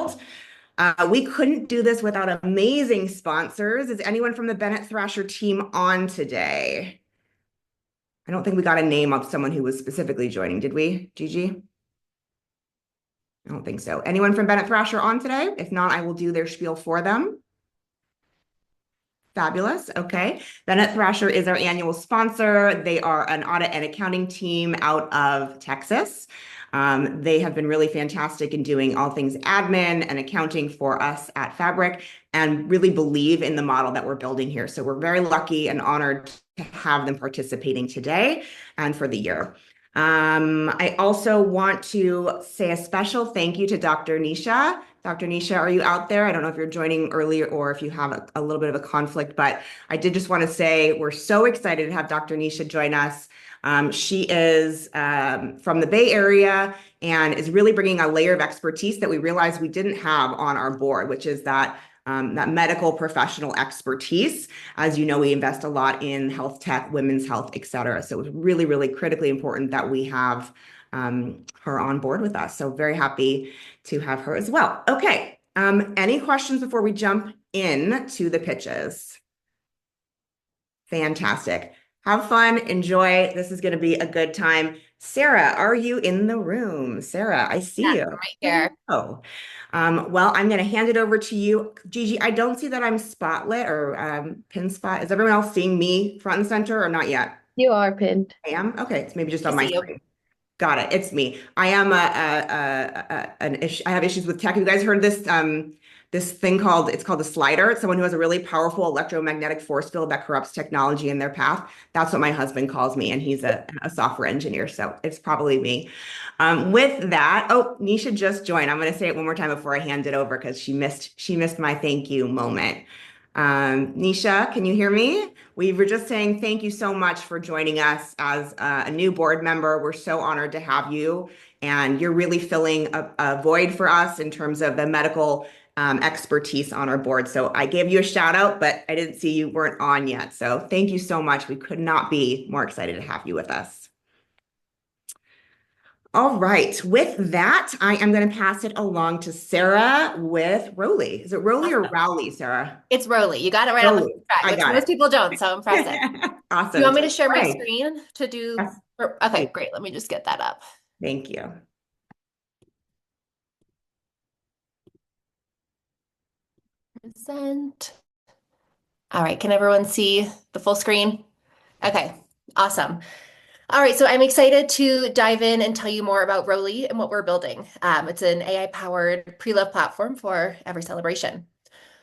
built. We couldn't do this without amazing sponsors. Is anyone from the Bennett Thrasher team on today? I don't think we got a name of someone who was specifically joining, did we, Gigi? I don't think so. Anyone from Bennett Thrasher on today? If not, I will do their spiel for them. Fabulous. Okay. Bennett Thrasher is our annual sponsor. They are an audit and accounting team out of Texas. They have been really fantastic in doing all things admin and accounting for us at Fabric and really believe in the model that we're building here. So we're very lucky and honored to have them participating today and for the year. I also want to say a special thank you to Dr. Nisha. Dr. Nisha, are you out there? I don't know if you're joining earlier or if you have a little bit of a conflict, but I did just want to say we're so excited to have Dr. Nisha join us. She is from the Bay Area and is really bringing a layer of expertise that we realized we didn't have on our board, which is that medical professional expertise. As you know, we invest a lot in health tech, women's health, et cetera. So it was really, really critically important that we have her on board with us. So very happy to have her as well. Okay. Any questions before we jump in to the pitches? Fantastic. Have fun, enjoy. This is going to be a good time. Sarah, are you in the room? Sarah, I see Yes, you. I'm right here. Oh, well, I'm going to hand it over to you. Gigi, I don't see that I'm spotlit or pin spot. Is everyone else seeing me front and center or not yet? You are pinned. I am? Okay, it's maybe just I on my see you. screen. Got it. It's me. I am an issue. I have issues with tech. Have you guys heard this this thing called it's called a slider? It's someone who has a really powerful electromagnetic force field that corrupts technology in their path. That's what my husband calls me, and he's a software engineer, so it's probably me. With that, oh, Nisha just joined. I'm going to say it one more time before I hand it over because she missed my thank you moment. Nisha, can you hear me? We were just saying thank you so much for joining us as a new board member. We're so honored to have you, and you're really filling a void for us in terms of the medical expertise on our board. So I gave you a shout out, but I didn't see you weren't on yet. So thank you so much. We could not be more excited to have you with us. All right. With that, I am going to pass it along to Sarah with Rowley. Is it Rowley or Awesome. Rowley, Sarah? It's Rowley. You got it right on the Rowley. first try, I which got most people don't, so impressive. it. Do you Awesome. want me to share All my right. screen to do? Yes, Okay, please. great. Let me just get that up. Thank you. Present. All right, can everyone see the full screen? Okay, awesome. All right, so I'm excited to dive in and tell you more about Rowley and what we're building. It's an AI-powered pre-love platform for every celebration.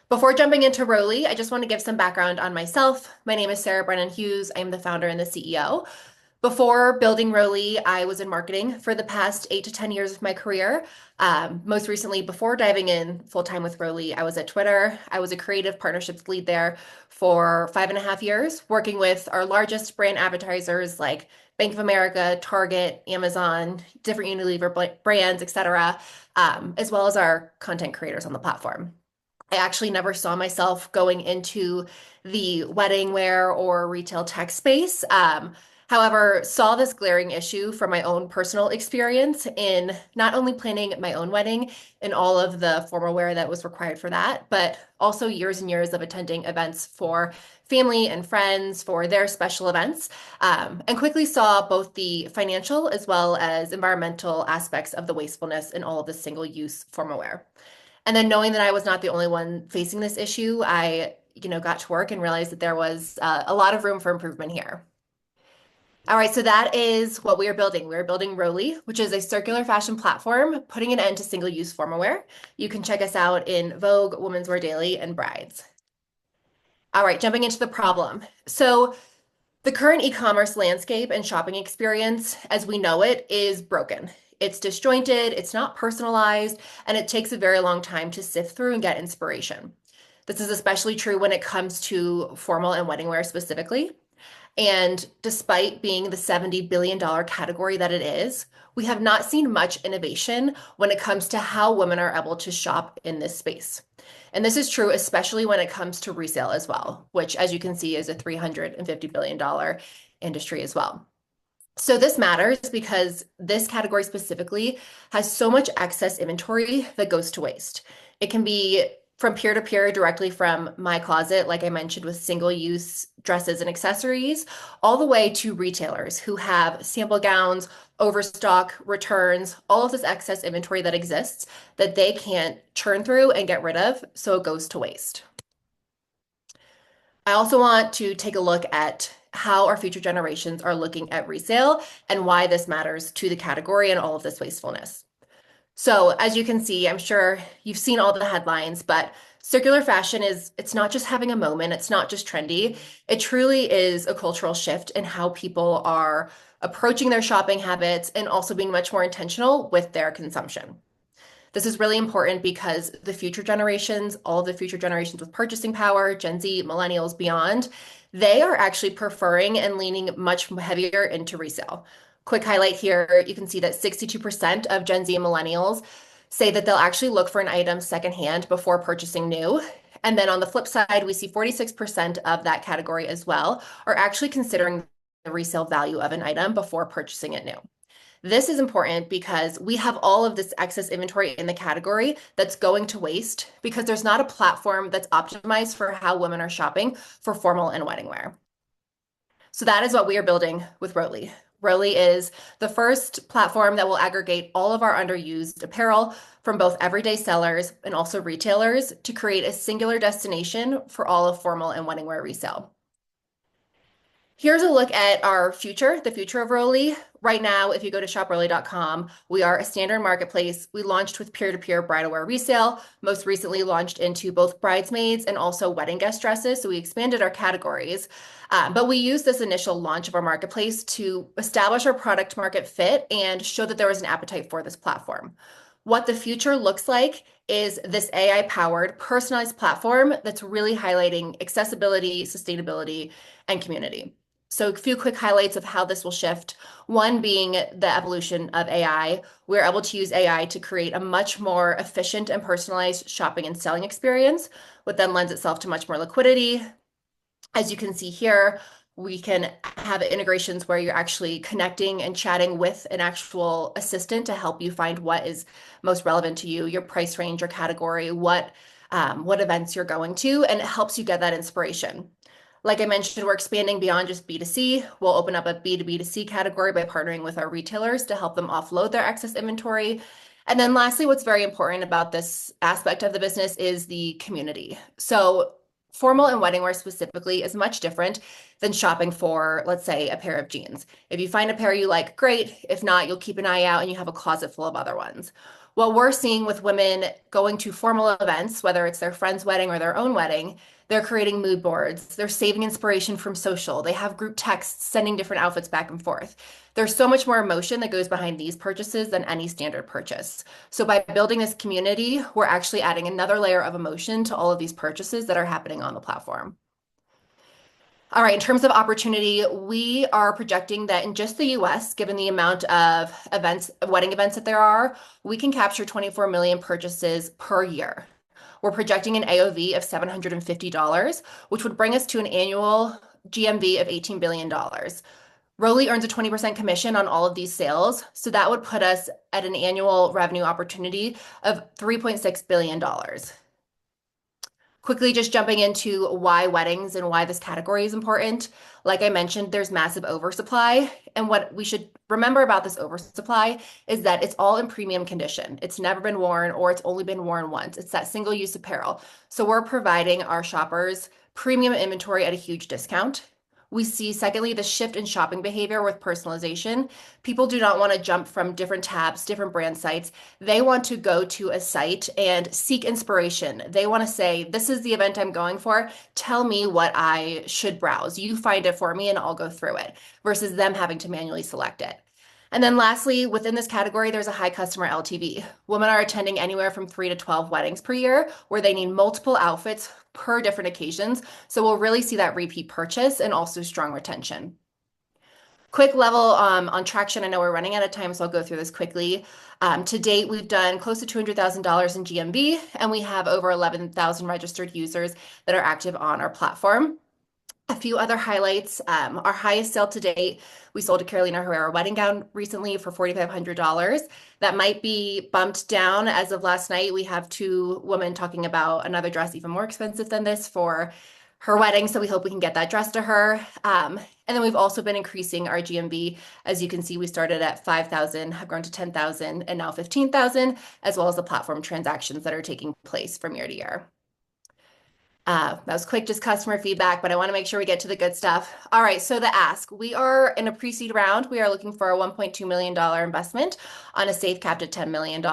Before jumping into Rowley, I just want to give some background on myself. My name is Sarah Brennan Hughes. I am the founder and the CEO. Before building Rowley, I was in marketing for the past 8 to 10 years of my career. Most recently, before diving in full-time with Rowley, I was at Twitter. I was a creative partnerships lead there for 5.5 years, working with our largest brand advertisers like Bank of America, Target, Amazon, different Unilever brands, etc., as well as our content creators on the platform. I actually never saw myself going into the wedding wear or retail tech space. However, saw this glaring issue from my own personal experience in not only planning my own wedding and all of the formal wear that was required for that, but also years and years of attending events for family and friends for their special events, and quickly saw both the financial as well as environmental aspects of the wastefulness in all of the single-use formal wear. And then knowing that I was not the only one facing this issue, I, got to work and realized that there was a lot of room for improvement here. All right, so that is what we are building. We're building Rowley, which is a circular fashion platform, putting an end to single-use formal wear. You can check us out in Vogue, Women's Wear Daily, and Brides. All right, jumping into the problem. So the current e-commerce landscape and shopping experience, as we know it, is broken. It's disjointed, it's not personalized, and it takes a very long time to sift through and get inspiration. This is especially true when it comes to formal and wedding wear specifically. And despite being the $70 billion category that it is, we have not seen much innovation when it comes to how women are able to shop in this space. And this is true, especially when it comes to resale as well, which, as you can see, is a $350 billion industry as well. So this matters because this category specifically has so much excess inventory that goes to waste. It can be from peer to peer directly from my closet, like I mentioned, with single use dresses and accessories, all the way to retailers who have sample gowns, overstock, returns, all of this excess inventory that exists that they can't churn through and get rid of, so it goes to waste. I also want to take a look at how our future generations are looking at resale and why this matters to the category and all of this wastefulness. So, as you can see, I'm sure you've seen all the headlines, but circular fashion it's not just having a moment, it's not just trendy. It truly is a cultural shift in how people are approaching their shopping habits and also being much more intentional with their consumption. This is really important because the future generations, all of the future generations with purchasing power, Gen Z, millennials, beyond, they are actually preferring and leaning much heavier into resale. Quick highlight here, you can see that 62% of Gen Z and millennials say that they'll actually look for an item secondhand before purchasing new. And then on the flip side, we see 46% of that category as well are actually considering the resale value of an item before purchasing it new. This is important because we have all of this excess inventory in the category that's going to waste because there's not a platform that's optimized for how women are shopping for formal and wedding wear. So that is what we are building with Rowly. Rowly is the first platform that will aggregate all of our underused apparel from both everyday sellers and also retailers to create a singular destination for all of formal and wedding wear resale. Here's a look at our future, the future of Rowly. Right now, if you go to shoprowly.com, we are a standard marketplace. We launched with peer-to-peer bridal wear resale, most recently launched into both bridesmaids and also wedding guest dresses. So we expanded our categories. But we used this initial launch of our marketplace to establish our product market fit and show that there was an appetite for this platform. What the future looks like is this AI-powered personalized platform that's really highlighting accessibility, sustainability, and community. So a few quick highlights of how this will shift. One being the evolution of AI. We're able to use AI to create a much more efficient and personalized shopping and selling experience, which then lends itself to much more liquidity. As you can see here, we can have integrations where you're actually connecting and chatting with an actual assistant to help you find what is most relevant to you, your price range, your category, what events you're going to, and it helps you get that inspiration. Like I mentioned, we're expanding beyond just B2C. We'll open up a B2B2C category by partnering with our retailers to help them offload their excess inventory. And then lastly, what's very important about this aspect of the business is the community. So formal and wedding wear specifically is much different than shopping for, let's say, a pair of jeans. If you find a pair you like, great. If not, you'll keep an eye out and you have a closet full of other ones. What we're seeing with women going to formal events, whether it's their friend's wedding or their own wedding, they're creating mood boards. They're saving inspiration from social. They have group texts sending different outfits back and forth. There's so much more emotion that goes behind these purchases than any standard purchase. So by building this community, we're actually adding another layer of emotion to all of these purchases that are happening on the platform. All right, in terms of opportunity, we are projecting that in just the US, given the amount of events, wedding events that there are, we can capture 24 million purchases per year. We're projecting an AOV of $750, which would bring us to an annual GMV of $18 billion. Rowly earns a 20% commission on all of these sales, so that would put us at an annual revenue opportunity of $3.6 billion. Quickly, just jumping into why weddings and why this category is important. Like I mentioned, there's massive oversupply. And what we should remember about this oversupply is that it's all in premium condition. It's never been worn or it's only been worn once. It's that single use apparel. So we're providing our shoppers premium inventory at a huge discount. We see, secondly, the shift in shopping behavior with personalization. People do not want to jump from different tabs, different brand sites. They want to go to a site and seek inspiration. They want to say, this is the event I'm going for. Tell me what I should browse. You find it for me and I'll go through it, versus them having to manually select it. And then lastly, within this category, there's a high customer LTV. Women are attending anywhere from 3 to 12 weddings per year, where they need multiple outfits per different occasions. So we'll really see that repeat purchase and also strong retention. Quick level on traction. I know we're running out of time, so I'll go through this quickly. To date, we've done close to $200,000 in GMV, and we have over 11,000 registered users that are active on our platform. A few other highlights. Our highest sale to date, we sold a Carolina Herrera wedding gown recently for $4,500. That might be bumped down as of last night. We have two women talking about another dress even more expensive than this for her wedding. So we hope we can get that dress to her. And then we've also been increasing our GMV. As you can see, we started at 5,000, have grown to 10,000, and now 15,000, as well as the platform transactions that are taking place from year to year. That was quick, just customer feedback, but I want to make sure we get to the good stuff. All right, so the ask. We are in a pre-seed round. We are looking for a $1.2 million investment on a safe capped at $10 million.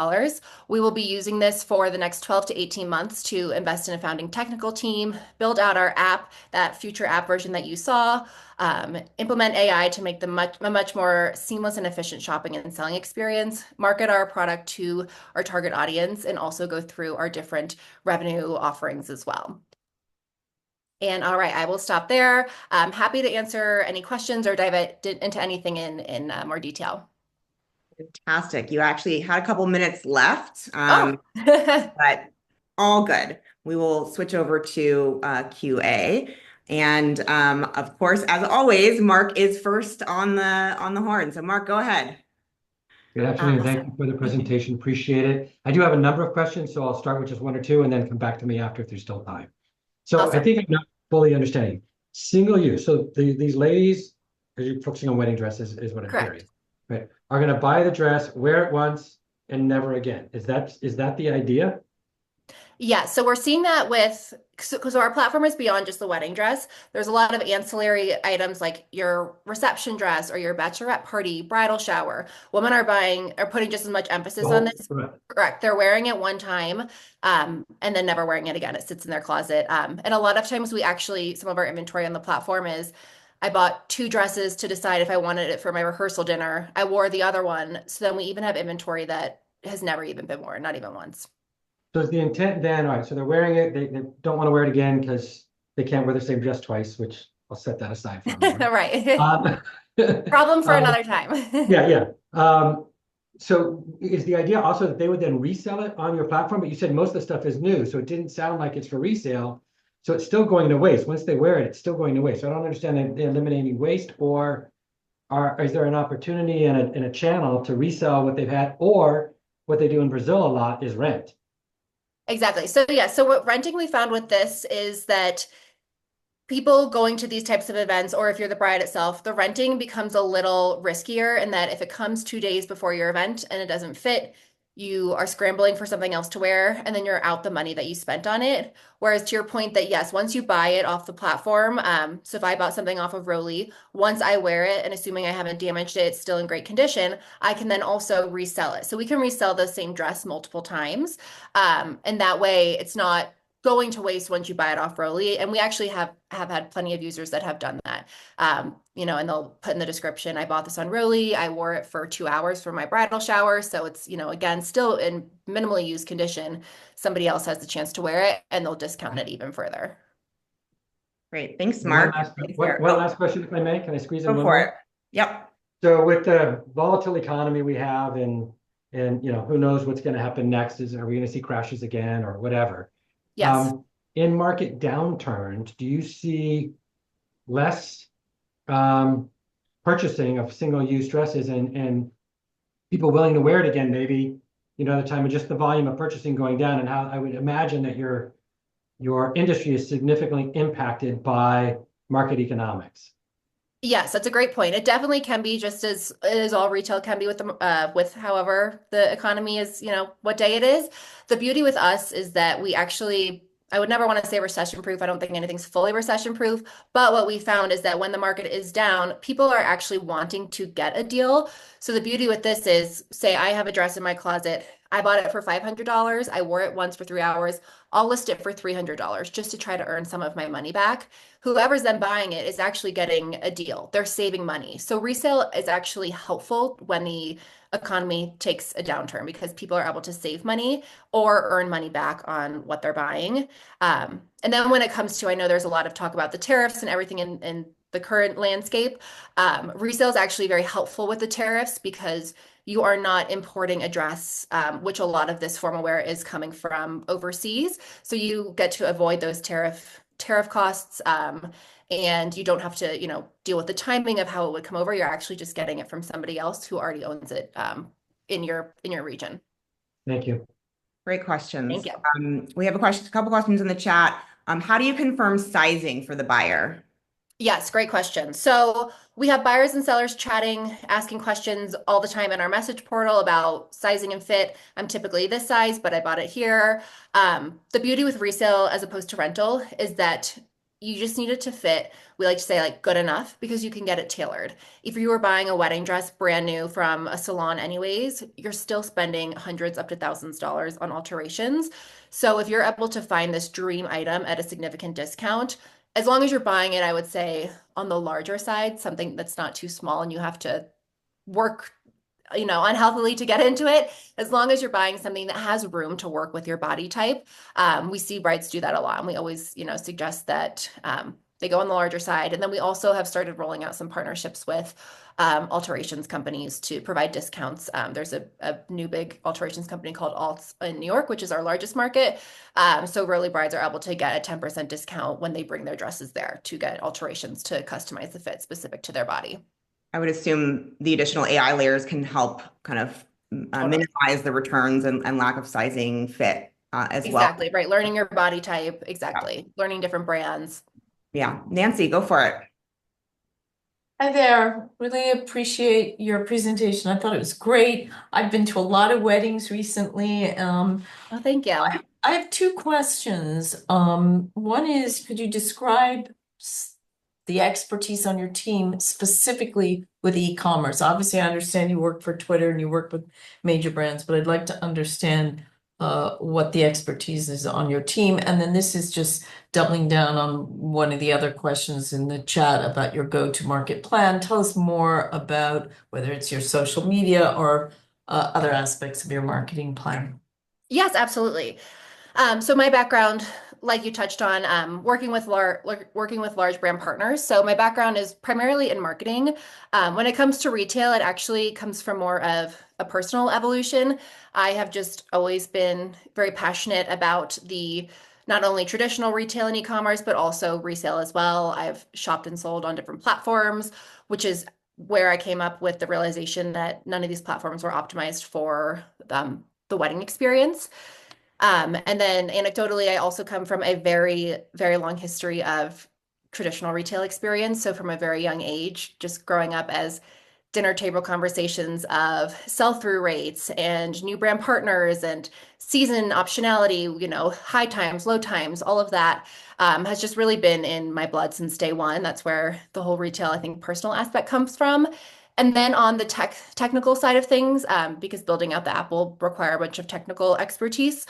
We will be using this for the next 12 to 18 months to invest in a founding technical team, build out our app, that future app version that you saw, implement AI to make a much more seamless and efficient shopping and selling experience, market our product to our target audience, and also go through our different revenue offerings as well. And all right, I will stop there. I'm happy to answer any questions or dive into anything in more detail. Fantastic. You actually had a couple minutes left, Oh, but all good. We will switch over to QA. And of course, as always, Mark is first on the horn. So Mark, go ahead. Good afternoon. Thank Awesome. you for the presentation. Appreciate it. I do have a number of questions, so I'll start with just one or two and then come back to me after if there's still time. So I awesome. think I'm not fully understanding. Single use. So these ladies, because you're focusing on wedding dresses, is what I'm Correct. hearing, right? Are going to buy the dress, wear it once, and never again. Is that the idea? Yeah, so we're seeing that with, because our platform is beyond just the wedding dress. There's a lot of ancillary items like your reception dress or your bachelorette party, bridal shower. Women are putting just as much emphasis on this. Right. Correct. They're wearing it one time, and then never wearing it again. It sits in their closet. And a lot of times some of our inventory on the platform is, I bought two dresses to decide if I wanted it for my rehearsal dinner. I wore the other one. So then we even have inventory that has never even been worn, not even once. So is the intent then, all right, so they're wearing it, they don't want to wear it again because they can't wear the same dress twice, which I'll set that aside for a moment. Right. Problem for another time. Yeah. So is the idea also that they would then resell it on your platform? But you said most of the stuff is new, so it didn't sound like it's for resale. So it's still going to waste. Once they wear it, it's still going to waste. So I don't understand they're eliminating waste, or is there an opportunity in a channel to resell what they've had, or what they do in Brazil a lot is rent. Exactly. So yeah, so what renting we found with this is that people going to these types of events, or if you're the bride itself, the renting becomes a little riskier in that if it comes 2 days before your event and it doesn't fit, you are scrambling for something else to wear, and then you're out the money that you spent on it. Whereas to your point that yes, once you buy it off the platform, so if I bought something off of Rolly, once I wear it, and assuming I haven't damaged it, it's still in great condition, I can then also resell it. So we can resell the same dress multiple times. And that way it's not going to waste once you buy it off Rolly. And we actually have had plenty of users that have done that. And they'll put in the description, I bought this on Rolly. I wore it for 2 hours for my bridal shower. So it's, again, still in minimally used condition. Somebody else has the chance to wear it and they'll discount it even further. Great. Thanks, Mark. One last question, if I may. Can I squeeze in Go one for more? it. Yep. So with the volatile economy we have, and who knows what's going to happen next? Are we going to see crashes again or whatever? Yes. In market downturns, do you see less purchasing of single-use dresses and people willing to wear it again, maybe, at the time of just the volume of purchasing going down, and how I would imagine that your industry is significantly impacted by market economics? Yes, that's a great point. It definitely can be just as all retail can be with however the economy is, what day it is. The beauty with us is that I would never want to say recession proof. I don't think anything's fully recession proof. But what we found is that when the market is down, people are actually wanting to get a deal. So the beauty with this is, say I have a dress in my closet. I bought it for $500. I wore it once for 3 hours. I'll list it for $300 just to try to earn some of my money back. Whoever's then buying it is actually getting a deal. They're saving money. So resale is actually helpful when the economy takes a downturn because people are able to save money or earn money back on what they're buying. And then when it comes to, I know there's a lot of talk about the tariffs and everything in the current landscape. Resale is actually very helpful with the tariffs because you are not importing a dress, which a lot of this formal wear is coming from overseas. So you get to avoid those tariff tariff costs, and you don't have to, deal with the timing of how it would come over. You're actually just getting it from somebody else who already owns it, in your region. Thank you. Great questions. Thank you. We have a couple questions in the chat. How do you confirm sizing for the buyer? Yes, great question. So we have buyers and sellers chatting, asking questions all the time in our message portal about sizing and fit. I'm typically this size, but I bought it here. The beauty with resale as opposed to rental is that you just need it to fit. We like to say like good enough because you can get it tailored. If you were buying a wedding dress brand new from a salon anyways, you're still spending hundreds up to thousands of dollars on alterations. So if you're able to find this dream item at a significant discount, as long as you're buying it, I would say on the larger side, something that's not too small and you have to work, unhealthily to get into it. As long as you're buying something that has room to work with your body type, we see brides do that a lot. And we always, suggest that they go on the larger side. And then we also have started rolling out some partnerships with alterations companies to provide discounts. There's a new big alterations company called Alts in New York, which is our largest market. So early brides are able to get a 10% discount when they bring their dresses there to get alterations to customize the fit specific to their body. I would assume the additional AI layers can help kind of minimize the returns and lack of sizing fit as well. Exactly, right. Learning your body type. Exactly. Yeah. Learning different brands. Yeah. Nancy, go for it. Hi there. Really appreciate your presentation. I thought it was great. I've been to a lot of weddings recently. Oh, thank you. I have two questions. One is, could you describe the expertise on your team specifically with e-commerce? Obviously, I understand you work for Twitter and you work with major brands, but I'd like to understand what the expertise is on your team. And then this is just doubling down on one of the other questions in the chat about your go-to-market plan. Tell us more about whether it's your social media or other aspects of your marketing plan. Yes, absolutely. So my background, like you touched on, working with large brand partners. So my background is primarily in marketing. When it comes to retail, it actually comes from more of a personal evolution. I have just always been very passionate about the not only traditional retail and e-commerce, but also resale as well. I've shopped and sold on different platforms, which is where I came up with the realization that none of these platforms were optimized for the wedding experience. And then anecdotally, I also come from a very, very long history of traditional retail experience. So from a very young age, just growing up as dinner table conversations of sell-through rates and new brand partners and season optionality, high times, low times, all of that has just really been in my blood since day one. That's where the whole retail, I think, personal aspect comes from. And then on the technical side of things, because building out the app will require a bunch of technical expertise,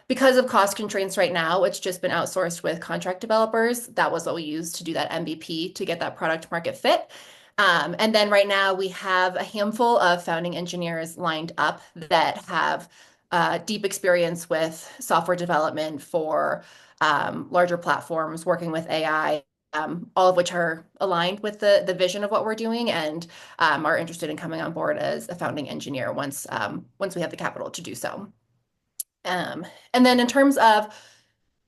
because of cost constraints right now, it's just been outsourced with contract developers. That was what we used to do that MVP to get that product market fit. And then right now we have a handful of founding engineers lined up that have deep experience with software development for larger platforms, working with AI. All of which are aligned with the vision of what we're doing and are interested in coming on board as a founding engineer once we have the capital to do so. And then in terms of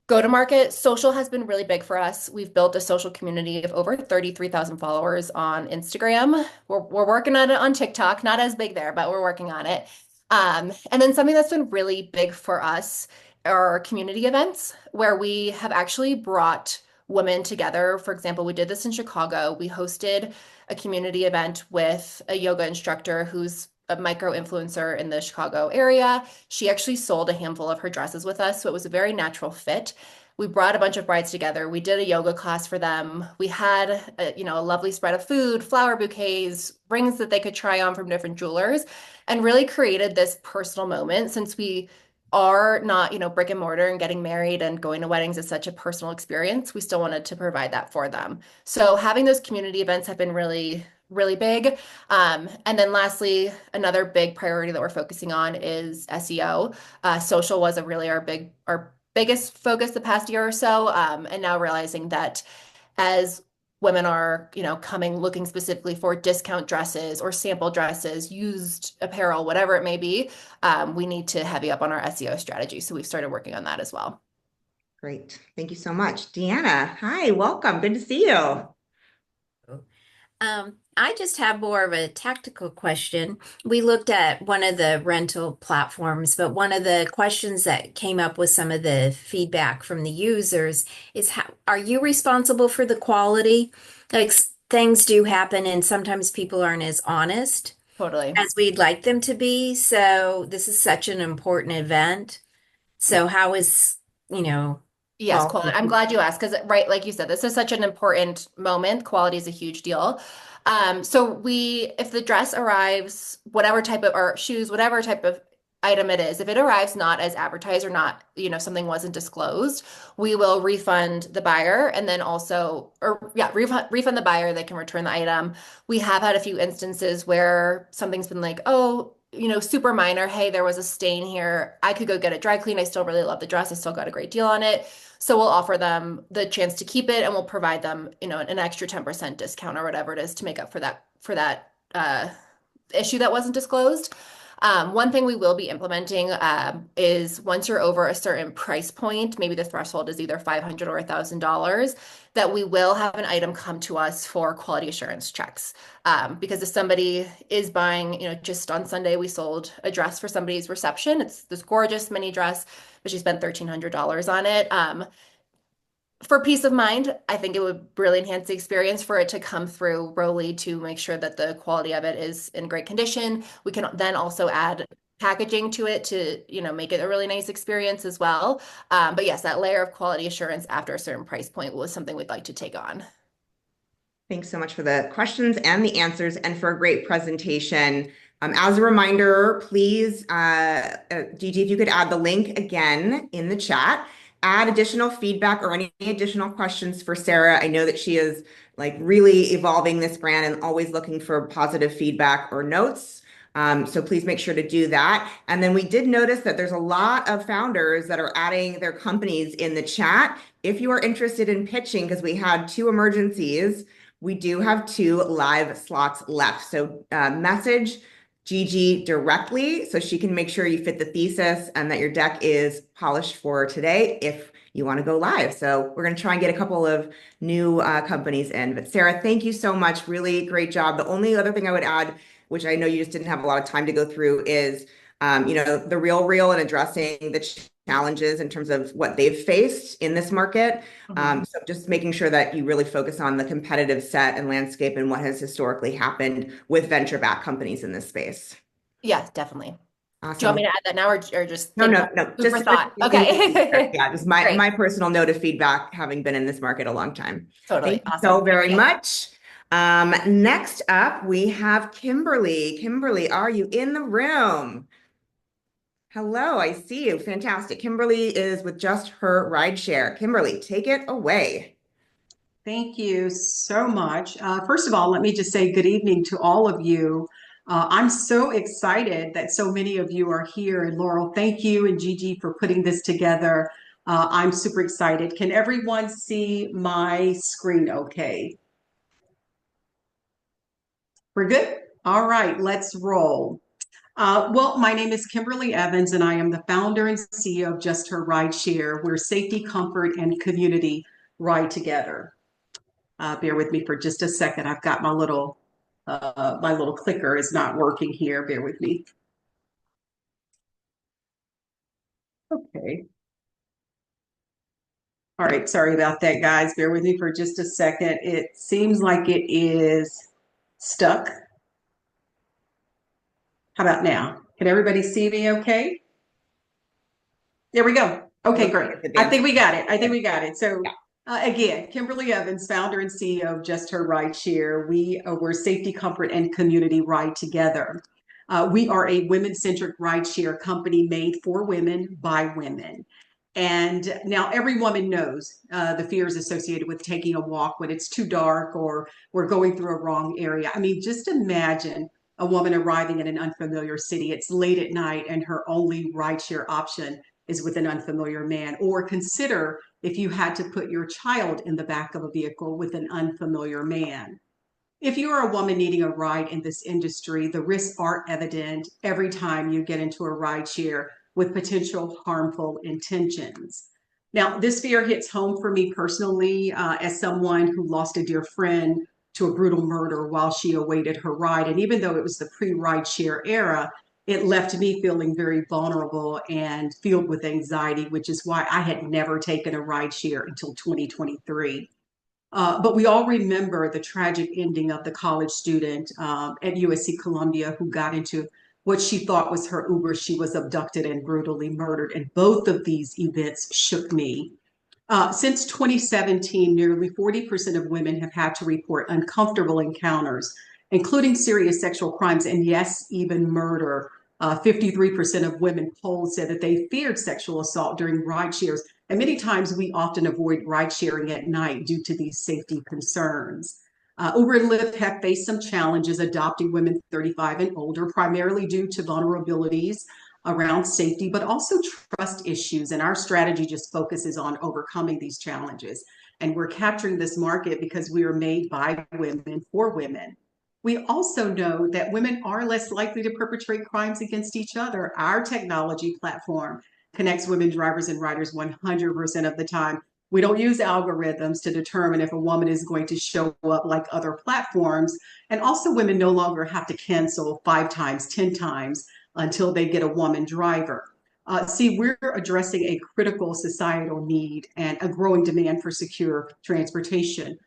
go-to-market, social has been really big for us. We've built a social community of over 33,000 followers on Instagram. We're working on it on TikTok, not as big there, but we're working on it. And then something that's been really big for us are community events where we have actually brought women together. For example, we did this in Chicago. We hosted a community event with a yoga instructor who's a micro influencer in the Chicago area. She actually sold a handful of her dresses with us, so it was a very natural fit. We brought a bunch of brides together. We did a yoga class for them. We had a lovely spread of food, flower bouquets, rings that they could try on from different jewelers, and really created this personal moment. Since we are not, brick and mortar, and getting married and going to weddings is such a personal experience, we still wanted to provide that for them. So having those community events have been really, really big. And then lastly, another big priority that we're focusing on is SEO. Social was our biggest focus the past year or so. And now realizing that as women are, coming looking specifically for discount dresses or sample dresses, used apparel, whatever it may be, we need to heavy up on our SEO strategy. So we've started working on that as well. Great. Thank you so much. Deanna, hi, welcome. Good to see you. I just have more of a tactical question. We looked at one of the rental platforms, but one of the questions that came up with some of the feedback from the users is how are you responsible for the quality? Like things do happen and sometimes people aren't as honest Totally. as we'd like them to be. So this is such an important event. So how is, Yes, quality? quality. I'm glad you asked because, right, like you said, this is such an important moment. Quality is a huge deal. So if the dress arrives, whatever type of, or shoes, whatever type of item it is, if it arrives not as advertised or not, something wasn't disclosed, we will refund the buyer and then also, or yeah, refund the buyer. They can return the item. We have had a few instances where something's been like, oh, super minor. Hey, there was a stain here. I could go get it dry clean. I still really love the dress. I still got a great deal on it. So we'll offer them the chance to keep it and we'll provide them, an extra 10% discount or whatever it is to make up for that issue that wasn't disclosed. One thing we will be implementing is once you're over a certain price point, maybe the threshold is either $500 or $1,000, that we will have an item come to us for quality assurance checks. Because if somebody is buying, just on Sunday, we sold a dress for somebody's reception. It's this gorgeous mini dress, but she spent $1,300 on it. For peace of mind, I think it would really enhance the experience for it to come through Rolly to make sure that the quality of it is in great condition. We can then also add packaging to it to, make it a really nice experience as well. But yes, that layer of quality assurance after a certain price point was something we'd like to take on. Thanks so much for the questions and the answers and for a great presentation. As a reminder, please, Gigi, if you could add the link again in the chat, add additional feedback or any additional questions for Sarah. I know that she is like really evolving this brand and always looking for positive feedback or notes. So please make sure to do that. And then we did notice that there's a lot of founders that are adding their companies in the chat. If you are interested in pitching, because we had 2 emergencies, we do have 2 live slots left. So message Gigi directly so she can make sure you fit the thesis and that your deck is polished for today if you want to go live. So we're going to try and get a couple of new companies in. But Sarah, thank you so much. Really great job. The only other thing I would add, which I know you just didn't have a lot of time to go through, is the real and addressing the challenges in terms of what they've faced in this market. So just making sure that you really focus on the competitive set and landscape and what has historically happened with venture-backed companies in this space. Yeah, definitely. Awesome. Do you want me to add that now or just No. food for thought? Okay. Yeah, just my personal note of feedback, having been in this market a long time. Totally. Thank you Awesome. so very much. Next up, we have Kimberly. Kimberly, are you in the room? Hello, I see you. Fantastic. Kimberly is with Just Her Rideshare. Kimberly, take it away. Thank you so much. First of all, let me just say good evening to all of you. I'm so excited that so many of you are here. And Laurel, thank you and Gigi for putting this together. I'm super excited. Can everyone see my screen okay? We're good? All right, let's roll. Well, my name is Kimberly Evans, and I am the founder and CEO of Just Her Rideshare, where safety, comfort, and community ride together. Bear with me for just a second. I've got my little clicker is not working here. Bear with me. Okay. All right. Sorry about that, guys. Bear with me for just a second. It seems like it is stuck. How about now? Can everybody see me okay? There we go. Okay, great. I think we got it. So again, Kimberly Evans, founder and CEO of Just Her Rideshare. We're safety, comfort, and community ride together. We are a women-centric rideshare company made for women by women. And now every woman knows the fears associated with taking a walk when it's too dark or we're going through a wrong area. I mean, just imagine a woman arriving in an unfamiliar city. It's late at night and her only rideshare option is with an unfamiliar man. Or consider if you had to put your child in the back of a vehicle with an unfamiliar man. If you are a woman needing a ride in this industry, the risks are evident every time you get into a rideshare with potential harmful intentions. Now, this fear hits home for me personally as someone who lost a dear friend to a brutal murder while she awaited her ride. And even though it was the pre-ride share era, it left me feeling very vulnerable and filled with anxiety, which is why I had never taken a ride share until 2023. But we all remember the tragic ending of the college student at USC Columbia who got into what she thought was her Uber. She was abducted and brutally murdered. And both of these events shook me. Since 2017, nearly 40% of women have had to report uncomfortable encounters, including serious sexual crimes and, yes, even murder. 53% of women polled said that they feared sexual assault during ride shares. And many times we often avoid ride sharing at night due to these safety concerns. Uber and Lyft have faced some challenges adopting women 35 and older, primarily due to vulnerabilities around safety, but also trust issues. And our strategy just focuses on overcoming these challenges. And we're capturing this market because we are made by women for women. We also know that women are less likely to perpetrate crimes against each other. Our technology platform connects women drivers and riders 100% of the time. We don't use algorithms to determine if a woman is going to show up like other platforms. And also, women no longer have to cancel 5 times, 10 times until they get a woman driver. See, we're addressing a critical societal need and a growing demand for secure transportation.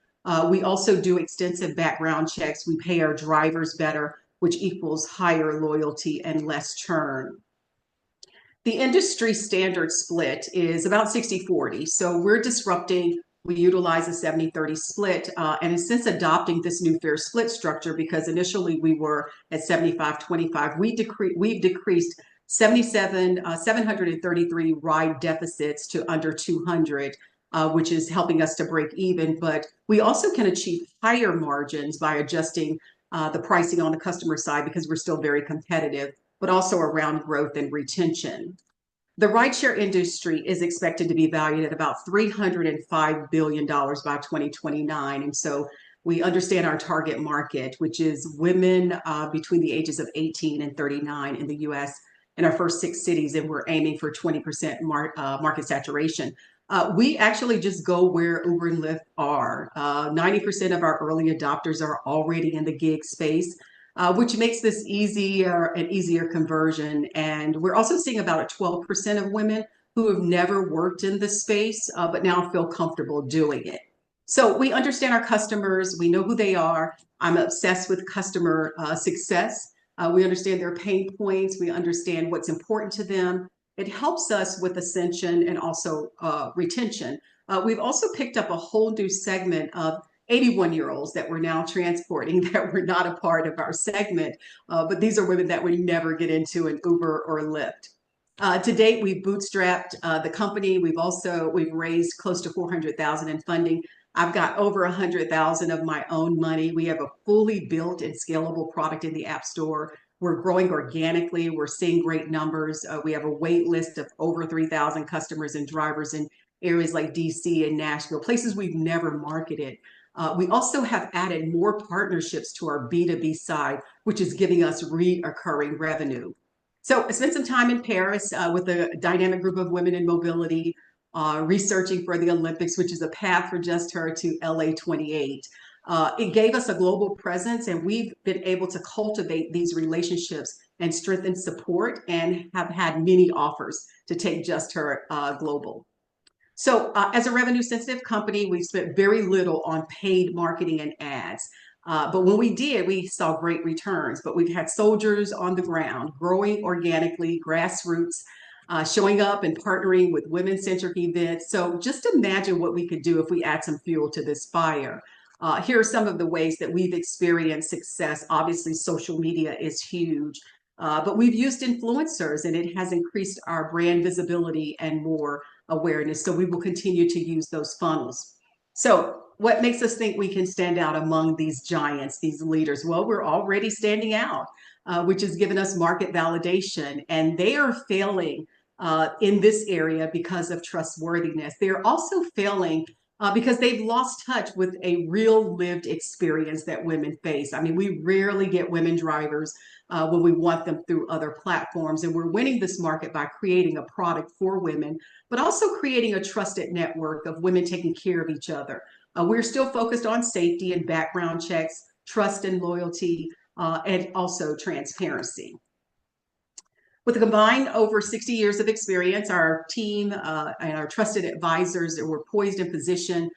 We also do extensive background checks. We pay our drivers better, which equals higher loyalty and less churn. The industry standard split is about 60-40. So we're disrupting. We utilize a 70-30 split, and since adopting this new fare split structure, because initially we were at 75-25, we've decreased 733 ride deficits to under 200, which is helping us to break even. But we also can achieve higher margins by adjusting the pricing on the customer side because we're still very competitive, but also around growth and retention. The rideshare industry is expected to be valued at about $305 billion by 2029. And so we understand our target market, which is women between the ages of 18 and 39 in the US in our first 6 cities, and we're aiming for 20% market saturation. We actually just go where Uber and Lyft are. 90% of our early adopters are already in the gig space, which makes this an easier conversion. And we're also seeing about a 12% of women who have never worked in this space, but now feel comfortable doing it. So we understand our customers. We know who they are. I'm obsessed with customer success. We understand their pain points. We understand what's important to them. It helps us with ascension and also retention. We've also picked up a whole new segment of 81-year-olds that we're now transporting that were not a part of our segment, but these are women that would never get into an Uber or Lyft. To date, we've bootstrapped the company. We've raised close to $400,000 in funding. I've got over $100,000 of my own money. We have a fully built and scalable product in the App Store. We're growing organically. We're seeing great numbers. We have a wait list of over 3,000 customers and drivers in areas like DC and Nashville, places we've never marketed. We also have added more partnerships to our B2B side, which is giving us recurring revenue. So I spent some time in Paris with a dynamic group of women in mobility, researching for the Olympics, which is a path for Just Her to LA 28. It gave us a global presence, and we've been able to cultivate these relationships and strengthen support and have had many offers to take Just Her global. So as a revenue sensitive company, we've spent very little on paid marketing and ads. But when we did, we saw great returns. But we've had soldiers on the ground, growing organically, grassroots, showing up and partnering with women-centric events. So just imagine what we could do if we add some fuel to this fire. Here are some of the ways that we've experienced success. Obviously, social media is huge, but we've used influencers, and it has increased our brand visibility and more awareness. So we will continue to use those funnels. So what makes us think we can stand out among these giants, these leaders? Well, we're already standing out, which has given us market validation, and they are failing in this area because of trustworthiness. They're also failing because they've lost touch with a real lived experience that women face. I mean, we rarely get women drivers when we want them through other platforms. And we're winning this market by creating a product for women, but also creating a trusted network of women taking care of each other. We're still focused on safety and background checks, trust and loyalty, and also transparency. With a combined over 60 years of experience, our team and our trusted advisors were poised in position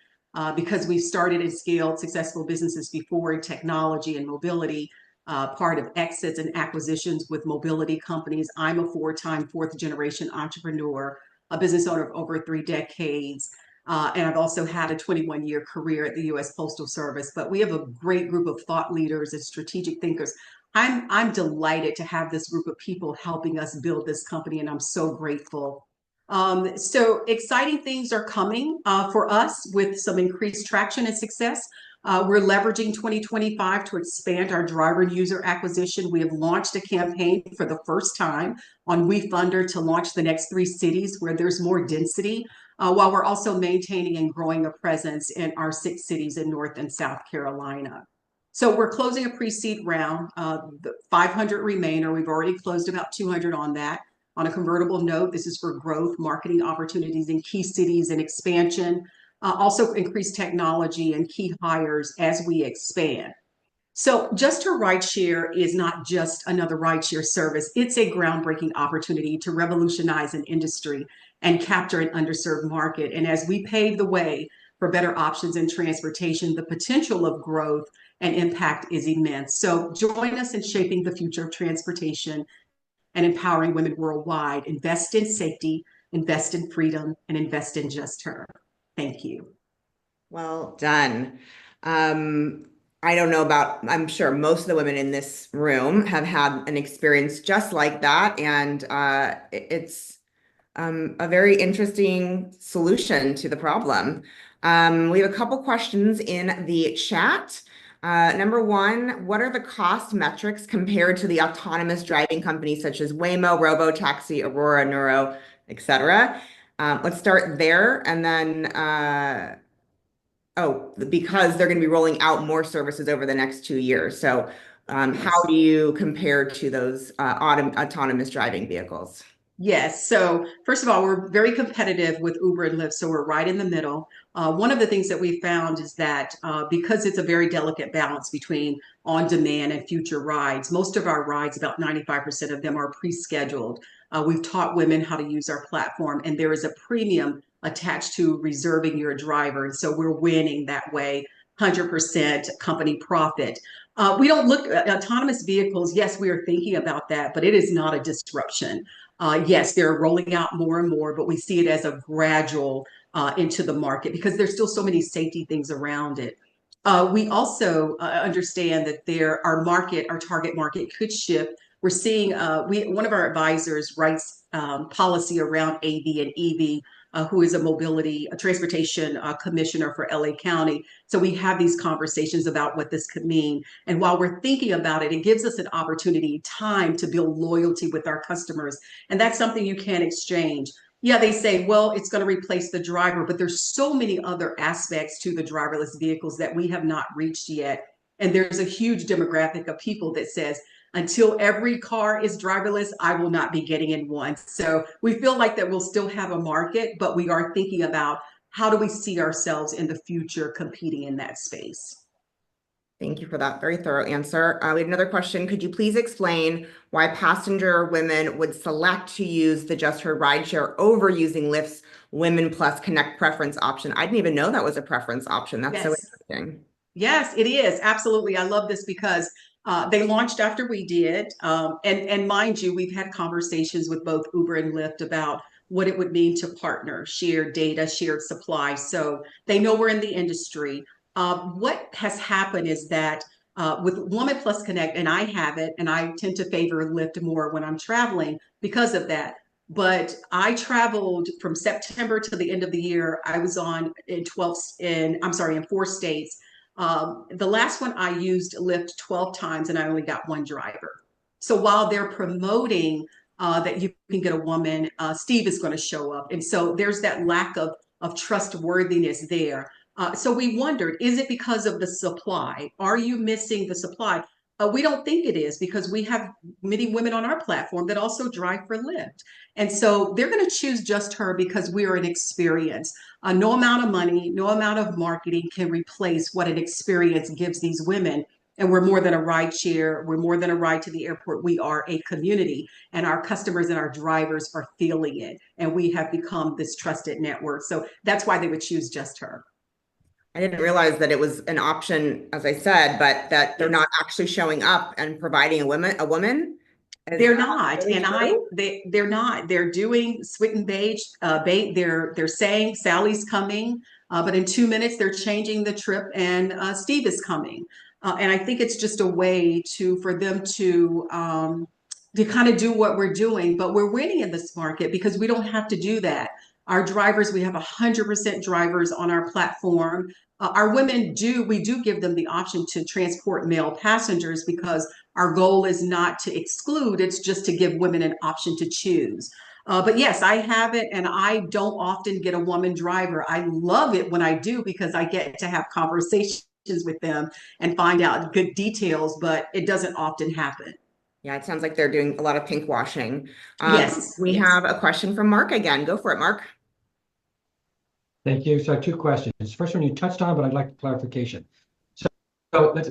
because we started and scaled successful businesses before in technology and mobility, part of exits and acquisitions with mobility companies. I'm a four-time fourth-generation entrepreneur, a business owner of over 3 decades. And I've also had a 21-year career at the U.S. Postal Service. But we have a great group of thought leaders and strategic thinkers. I'm delighted to have this group of people helping us build this company, and I'm so grateful. So exciting things are coming for us with some increased traction and success. We're leveraging 2025 to expand our driver and user acquisition. We have launched a campaign for the first time on WeFunder to launch the next 3 cities where there's more density, while we're also maintaining and growing a presence in our 6 cities in North and South Carolina. So we're closing a pre-seed round, the 500 remainder. We've already closed about 200 on that. On a convertible note, this is for growth, marketing opportunities in key cities and expansion, also increased technology and key hires as we expand. So Just Her Rideshare is not just another rideshare service. It's a groundbreaking opportunity to revolutionize an industry and capture an underserved market. And as we pave the way for better options in transportation, the potential of growth and impact is immense. So join us in shaping the future of transportation and empowering women worldwide. Invest in safety, invest in freedom, and invest in Just Her. Thank you. Well done. I don't know about, I'm sure most of the women in this room have had an experience just like that. And it's a very interesting solution to the problem. We have a couple questions in the chat. Number one, what are the cost metrics compared to the autonomous driving companies such as Waymo, Robotaxi, Aurora, Nuro, etc.? Let's start there. And then, because they're going to be rolling out more services over the next 2 years. So how do you compare to those autonomous driving vehicles? Yes. So first of all, we're very competitive with Uber and Lyft. So we're right in the middle. One of the things that we found is that because it's a very delicate balance between on demand and future rides, most of our rides, about 95% of them are pre-scheduled. We've taught women how to use our platform, and there is a premium attached to reserving your driver. And so we're winning that way, 100% company profit. We don't look at autonomous vehicles. Yes, we are thinking about that, but it is not a disruption. Yes, they're rolling out more and more, but we see it as a gradual into the market because there's still so many safety things around it. We also understand that our target market could shift. We're seeing one of our advisors writes policy around AV and EV, who is a transportation commissioner for LA County. So we have these conversations about what this could mean. And while we're thinking about it, it gives us an opportunity, time to build loyalty with our customers. And that's something you can't exchange. Yeah, they say, well, it's going to replace the driver, but there's so many other aspects to the driverless vehicles that we have not reached yet. And there's a huge demographic of people that says, until every car is driverless, I will not be getting in one. So we feel like that we'll still have a market, but we are thinking about how do we see ourselves in the future competing in that space. Thank you for that very thorough answer. We have another question. Could you please explain why passenger women would select to use the Just Her rideshare over using Lyft's Women Plus Connect preference option? I didn't even know that was a preference option. That's so interesting. Yes, it is. Absolutely. I love this because they launched after we did. And mind you, we've had conversations with both Uber and Lyft about what it would mean to partner, share data, shared supply. So they know we're in the industry. What has happened is that with Woman Plus Connect, and I have it, and I tend to favor Lyft more when I'm traveling because of that. But I traveled from September to the end of the year. I was in 4 states. The last one I used Lyft 12 times and I only got one driver. So while they're promoting that you can get a woman, Steve is going to show up. And so there's that lack of trustworthiness there. So we wondered, is it because of the supply? Are you missing the supply? We don't think it is because we have many women on our platform that also drive for Lyft. And so they're going to choose just her because we're an experience. No amount of money, no amount of marketing can replace what an experience gives these women. And we're more than a ride share. We're more than a ride to the airport. We are a community, and our customers and our drivers are feeling it. And we have become this trusted network. So that's why they would choose just her. I didn't realize that it was an option, as I said, but that they're not actually showing up and providing a woman. They're not, really and true? they're not. They're doing Swit and Beige bait. They're saying Sally's coming, but in 2 minutes they're changing the trip, and Steve is coming. And I think it's just a way for them to kind of do what we're doing. But we're winning in this market because we don't have to do that. Our drivers, we have 100% drivers on our platform. Our women we do give them the option to transport male passengers because our goal is not to exclude, it's just to give women an option to choose. But yes, I have it, and I don't often get a woman driver. I love it when I do because I get to have conversations with them and find out good details, but it doesn't often happen. Yeah, it sounds like they're doing a lot of pink washing. Yes, We yes. have a question from Mark again. Go for it, Mark. Thank you. So 2 questions. First one you touched on, but I'd like clarification. So let's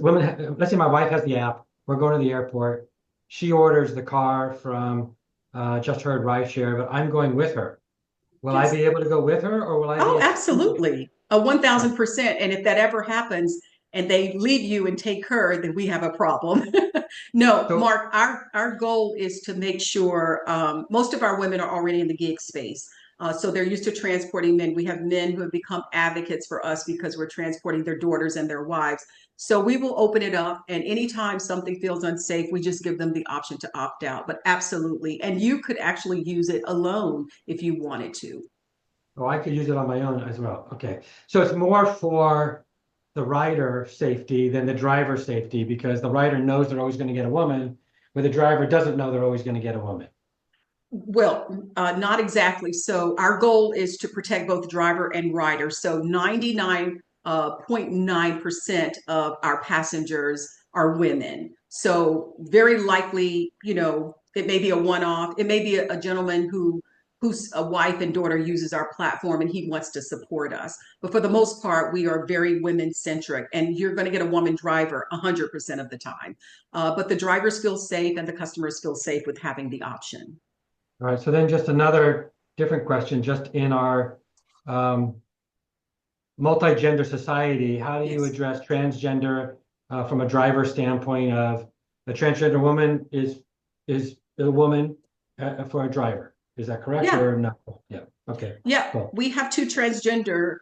say my wife has the app. We're going to the airport. She orders the car from Just Heard Rideshare, but I'm going with her. Will I Yes. be able to go with her, or will I Oh, be? absolutely. 1000%. And if that ever happens and they leave you and take her, then we have a problem. No, So- Mark, our goal is to make sure most of our women are already in the gig space. So they're used to transporting men. We have men who have become advocates for us because we're transporting their daughters and their wives. So we will open it up, and anytime something feels unsafe, we just give them the option to opt out. But absolutely. And you could actually use it alone if you wanted to. Oh, I could use it on my own as well. Okay. So it's more for the rider safety than the driver safety because the rider knows they're always going to get a woman, where the driver doesn't know they're always going to get a woman. Well, not exactly. So our goal is to protect both driver and rider. So 99.9% of our passengers are women. So very likely, it may be a one-off. It may be a gentleman whose a wife and daughter uses our platform and he wants to support us. But for the most part, we are very women-centric, and you're going to get a woman driver 100% of the time. But the drivers feel safe and the customers feel safe with having the option. All right. So then just another different question, just in our multi-gender society, how do you Yes. address transgender from a driver standpoint of a transgender woman is a woman for a driver? Is that correct Yeah. or no? Yeah. Okay. Yeah, Cool. we have 2 transgender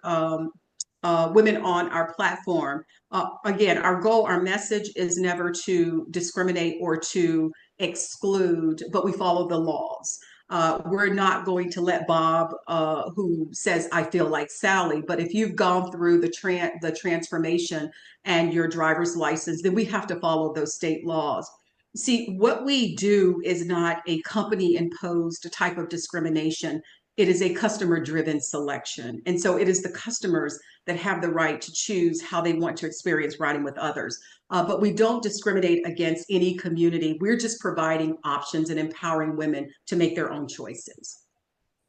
women on our platform. Again, our message is never to discriminate or to exclude, but we follow the laws. We're not going to let Bob, who says, I feel like Sally, but if you've gone through the transformation and your driver's license, then we have to follow those state laws. See, what we do is not a company imposed type of discrimination. It is a customer driven selection. And so it is the customers that have the right to choose how they want to experience riding with others. But we don't discriminate against any community. We're just providing options and empowering women to make their own choices.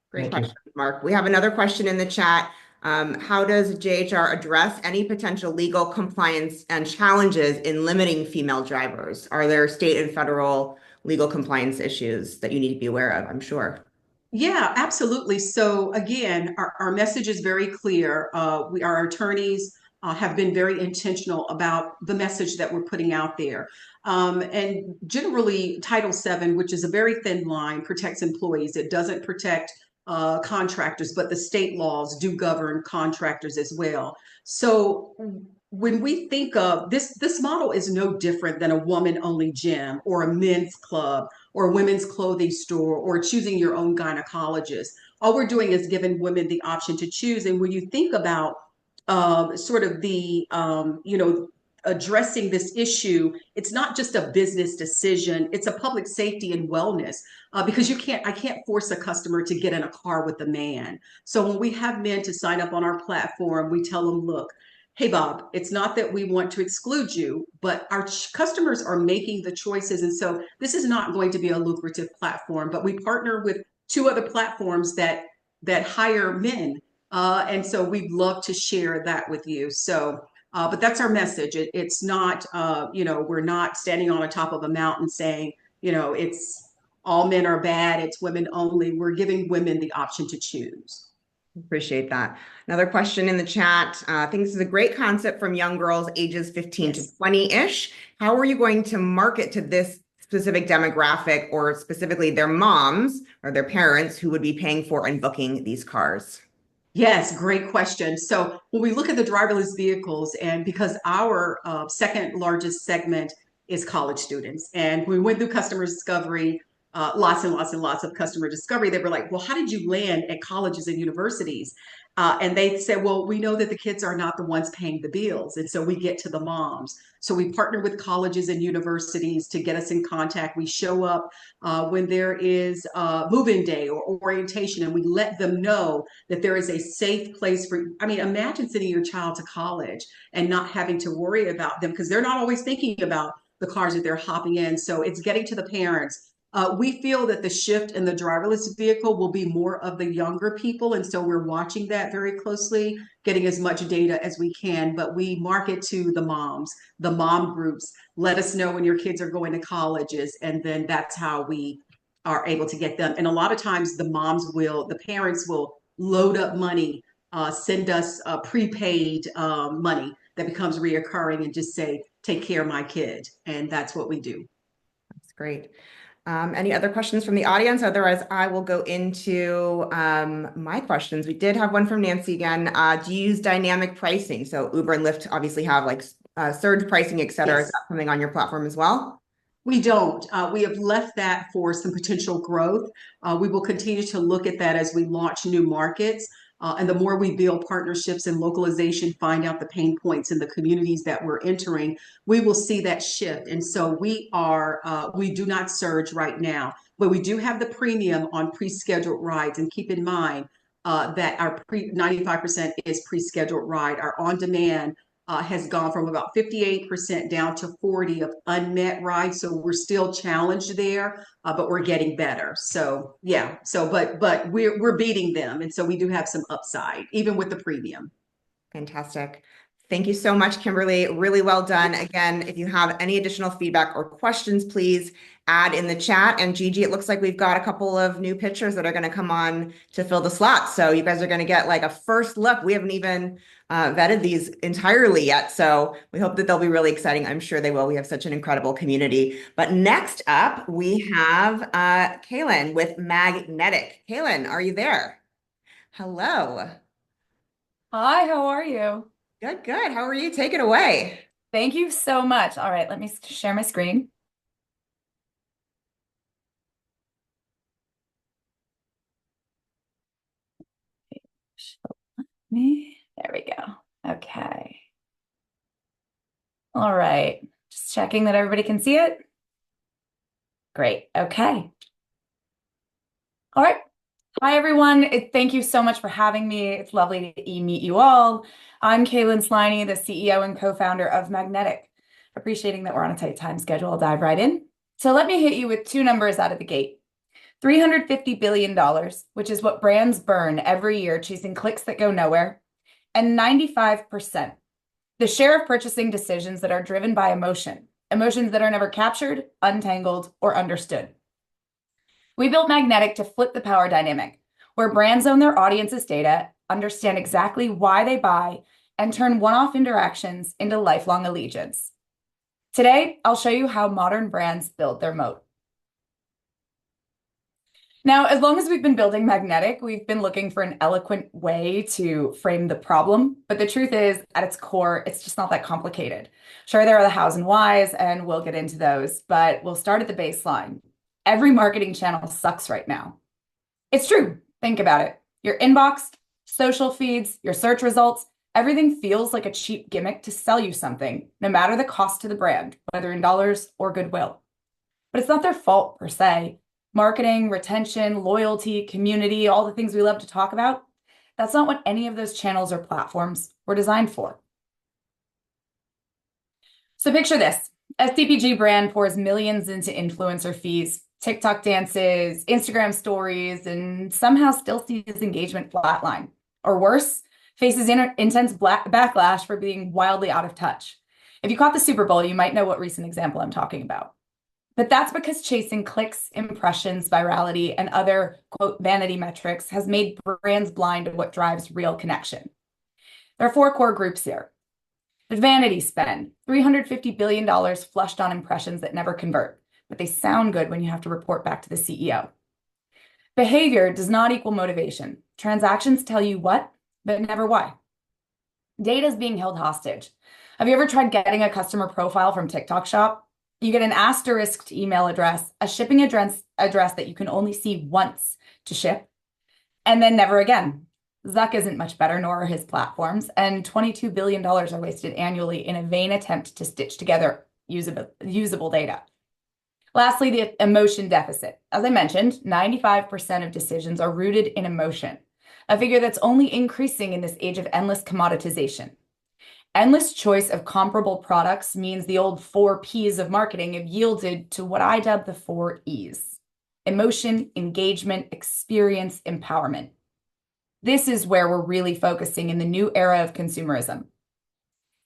Great Thank you. question, Mark. We have another question in the chat. How does JHR address any potential legal compliance and challenges in limiting female drivers? Are there state and federal legal compliance issues that you need to be aware of? I'm sure. Yeah, absolutely. So again, our message is very clear. Our attorneys have been very intentional about the message that we're putting out there. And generally, Title VII, which is a very thin line, protects employees. It doesn't protect contractors, but the state laws do govern contractors as well. So when we think of this model is no different than a woman-only gym or a men's club or women's clothing store or choosing your own gynecologist. All we're doing is giving women the option to choose. And when you think about sort of addressing this issue, it's not just a business decision, it's a public safety and wellness. Because I can't force a customer to get in a car with a man. So when we have men to sign up on our platform, we tell them, look, hey, Bob, it's not that we want to exclude you, but our customers are making the choices. And so this is not going to be a lucrative platform, but we partner with 2 other platforms that hire men. And so we'd love to share that with you. So, but that's our message. It's not, we're not standing on the top of a mountain saying, it's all men are bad, it's women only. We're giving women the option to choose. Appreciate that. Another question in the chat. I think this is a great concept from young girls ages 15 to 20-ish. How are you going to market to this specific demographic, or specifically their moms or their parents who would be paying for and booking these cars? Yes, great question. So when we look at the driverless vehicles, and because our second largest segment is college students, and we went through customer discovery, lots and lots and lots of customer discovery, they were like, well, how did you land at colleges and universities? And they said, well, we know that the kids are not the ones paying the bills. And so we get to the moms. So we partner with colleges and universities to get us in contact. We show up when there is move-in day or orientation, and we let them know that there is a safe place for, imagine sending your child to college and not having to worry about them, because they're not always thinking about the cars that they're hopping in. So it's getting to the parents. We feel that the shift in the driverless vehicle will be more of the younger people. And so we're watching that very closely, getting as much data as we can. But we market to the moms, the mom groups. Let us know when your kids are going to colleges. And then that's how we are able to get them. And a lot of times the parents will load up money, send us prepaid money that becomes reoccurring, and just say, take care of my kid. And that's what we do. That's great. Any other questions from the audience? Otherwise, I will go into my questions. We did have one from Nancy again. Do you use dynamic pricing? So Uber and Lyft obviously have like surge pricing, et cetera. Yes. Is that coming on your platform as well? We don't. We have left that for some potential growth. We will continue to look at that as we launch new markets. And the more we build partnerships and localization, find out the pain points in the communities that we're entering, we will see that shift. And so we do not surge right now, but we do have the premium on pre-scheduled rides. And keep in mind that our 95% is pre-scheduled ride. Our on-demand has gone from about 58% down to 40 of unmet rides. So we're still challenged there, but we're getting better. So yeah, but we're beating them. And so we do have some upside, even with the premium. Fantastic. Thank you so much, Kimberly. Really well done. Again, if you have any additional feedback or questions, please add in the chat. And Gigi, it looks like we've got a couple of new pictures that are going to come on to fill the slot. So you guys are going to get like a first look. We haven't even vetted these entirely yet. So we hope that they'll be really exciting. I'm sure they will. We have such an incredible community. But next up, we have Kaylin with Magnetic. Kaylin, are you there? Hello. Hi, how are you? Good, good. How are you? Take it away. Thank you so much. All right, let me share my screen. There we go. Okay. All right, just checking that everybody can see it. Great. Okay. All right. Hi, everyone. Thank you so much for having me. It's lovely to meet you all. I'm Kaylin Sliney, the CEO and co-founder of Magnetic. Appreciating that we're on a tight time schedule, I'll dive right in. So let me hit you with 2 numbers out of the gate. $350 billion, which is what brands burn every year chasing clicks that go nowhere, and 95%, the share of purchasing decisions that are driven by emotions that are never captured, untangled, or understood. We built Magnetic to flip the power dynamic, where brands own their audience's data, understand exactly why they buy, and turn one-off interactions into lifelong allegiance. Today, I'll show you how modern brands build their moat. Now, as long as we've been building Magnetic, we've been looking for an eloquent way to frame the problem. But the truth is, at its core, it's just not that complicated. Sure, there are the hows and whys, and we'll get into those, but we'll start at the baseline. Every marketing channel sucks right now. It's true. Think about it. Your inbox, social feeds, your search results, Everything feels like a cheap gimmick to sell you something, no matter the cost to the brand, whether in dollars or goodwill. But it's not their fault per se. Marketing, retention, loyalty, community, all the things we love to talk about, that's not what any of those channels or platforms were designed for. So picture this. A CPG brand pours millions into influencer fees, TikTok dances, Instagram stories, and somehow still sees engagement flatline. Or worse, faces intense backlash for being wildly out of touch. If you caught the Super Bowl, you might know what recent example I'm talking about. But that's because chasing clicks, impressions, virality, and other, quote, vanity metrics has made brands blind to what drives real connection. There are 4 core groups here. The vanity spend, $350 billion flushed on impressions that never convert, but they sound good when you have to report back to the CEO. Behavior does not equal motivation. Transactions tell you what, but never why. Data is being held hostage. Have you ever tried getting a customer profile from TikTok Shop? You get an asterisked email address, a shipping address that you can only see once to ship, and then never again. Zuck isn't much better, nor are his platforms, and $22 billion are wasted annually in a vain attempt to stitch together usable data. Lastly, the emotion deficit. As I mentioned, 95% of decisions are rooted in emotion, a figure that's only increasing in this age of endless commoditization. Endless choice of comparable products means the old 4 Ps of marketing have yielded to what I dub the 4 Es: emotion, engagement, experience, empowerment. This is where we're really focusing in the new era of consumerism.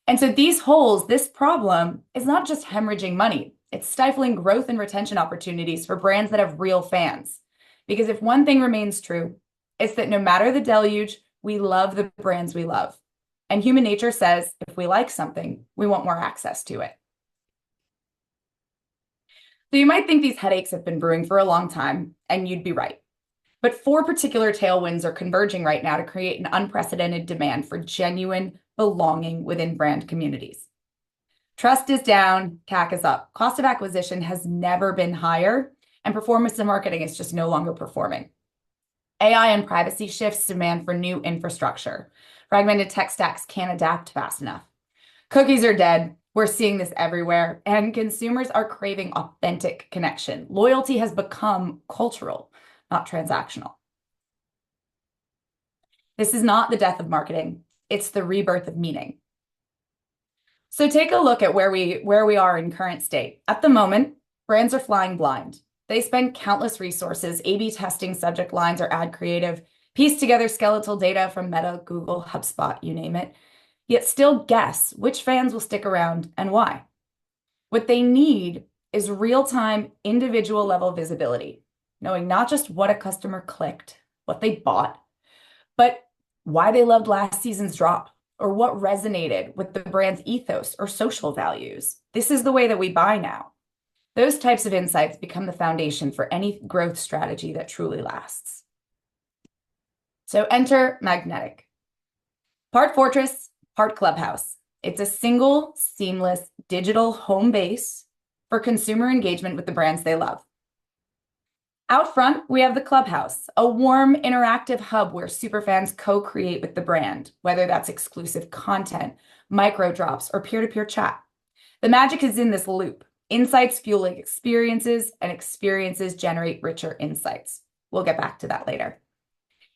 And so these holes, this problem, is not just hemorrhaging money. It's stifling growth and retention opportunities for brands that have real fans. Because if one thing remains true, it's that no matter the deluge, we love the brands we love. And human nature says, if we like something, we want more access to it. So you might think these headaches have been brewing for a long time, and you'd be right. But 4 particular tailwinds are converging right now to create an unprecedented demand for genuine belonging within brand communities. Trust is down, CAC is up. Cost of acquisition has never been higher, and performance in marketing is just no longer performing. AI and privacy shifts demand for new infrastructure. Fragmented tech stacks can't adapt fast enough. Cookies are dead. We're seeing this everywhere, and consumers are craving authentic connection. Loyalty has become cultural, not transactional. This is not the death of marketing. It's the rebirth of meaning. So take a look at where we are in current state. At the moment, brands are flying blind. They spend countless resources A/B testing subject lines or ad creative, piece together skeletal data from Meta, Google, HubSpot, you name it, yet still guess which fans will stick around and why. What they need is real-time, individual-level visibility, knowing not just what a customer clicked, what they bought, but why they loved last season's drop, or what resonated with the brand's ethos or social values. This is the way that we buy now. Those types of insights become the foundation for any growth strategy that truly lasts. So enter Magnetic. Part Fortress, part Clubhouse. It's a single, seamless, digital home base for consumer engagement with the brands they love. Out front, we have the Clubhouse, a warm, interactive hub where superfans co-create with the brand, whether that's exclusive content, micro drops, or peer-to-peer chat. The magic is in this loop. Insights fueling experiences, and experiences generate richer insights. We'll get back to that later.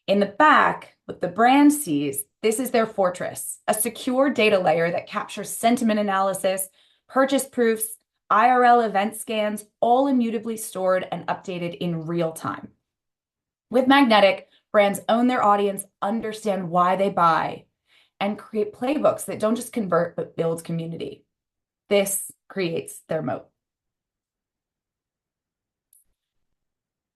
In the back, what the brand sees, this is their fortress, a secure data layer that captures sentiment analysis, purchase proofs, IRL event scans, all immutably stored and updated in real time. With Magnetic, brands own their audience, understand why they buy, and create playbooks that don't just convert, but build community. This creates their moat.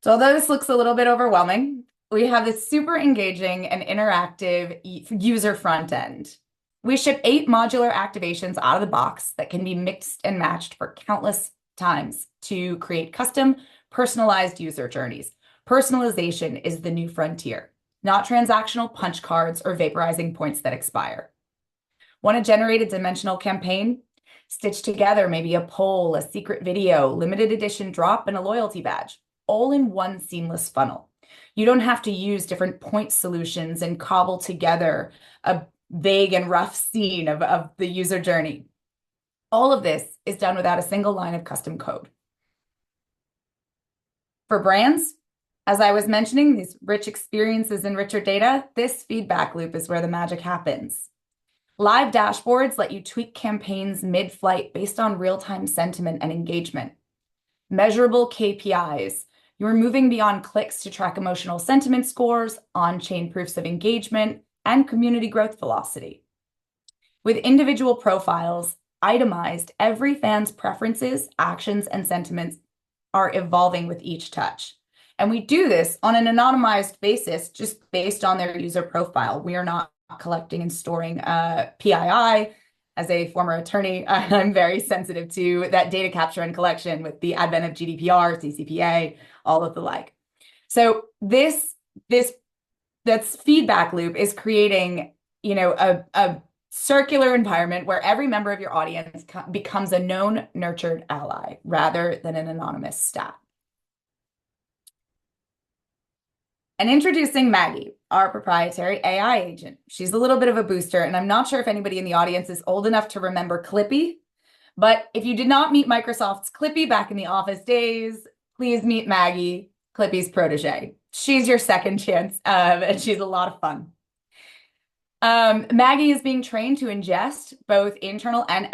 So although this looks a little bit overwhelming, we have this super engaging and interactive user front end. We ship 8 modular activations out of the box that can be mixed and matched for countless times to create custom, personalized user journeys. Personalization is the new frontier, not transactional punch cards or vaporizing points that expire. Want to generate a dimensional campaign? Stitch together maybe a poll, a secret video, limited edition drop, and a loyalty badge, all in one seamless funnel. You don't have to use different point solutions and cobble together a vague and rough scene of the user journey. All of this is done without a single line of custom code. For brands, as I was mentioning, these rich experiences and richer data, this feedback loop is where the magic happens. Live dashboards let you tweak campaigns mid-flight based on real-time sentiment and engagement. Measurable KPIs. You're moving beyond clicks to track emotional sentiment scores, on-chain proofs of engagement, and community growth velocity. With individual profiles, itemized, every fan's preferences, actions, and sentiments are evolving with each touch. And we do this on an anonymized basis, just based on their user profile. We are not collecting and storing PII. As a former attorney, I'm very sensitive to that data capture and collection with the advent of GDPR, CCPA, all of the like. So this that's feedback loop is creating, a circular environment where every member of your audience becomes a known, nurtured ally rather than an anonymous stat. And introducing Maggie, our proprietary AI agent. She's a little bit of a booster, and I'm not sure if anybody in the audience is old enough to remember Clippy, but if you did not meet Microsoft's Clippy back in the office days, please meet Maggie, Clippy's protege. She's your second chance, and she's a lot of fun. Maggie is being trained to ingest both internal and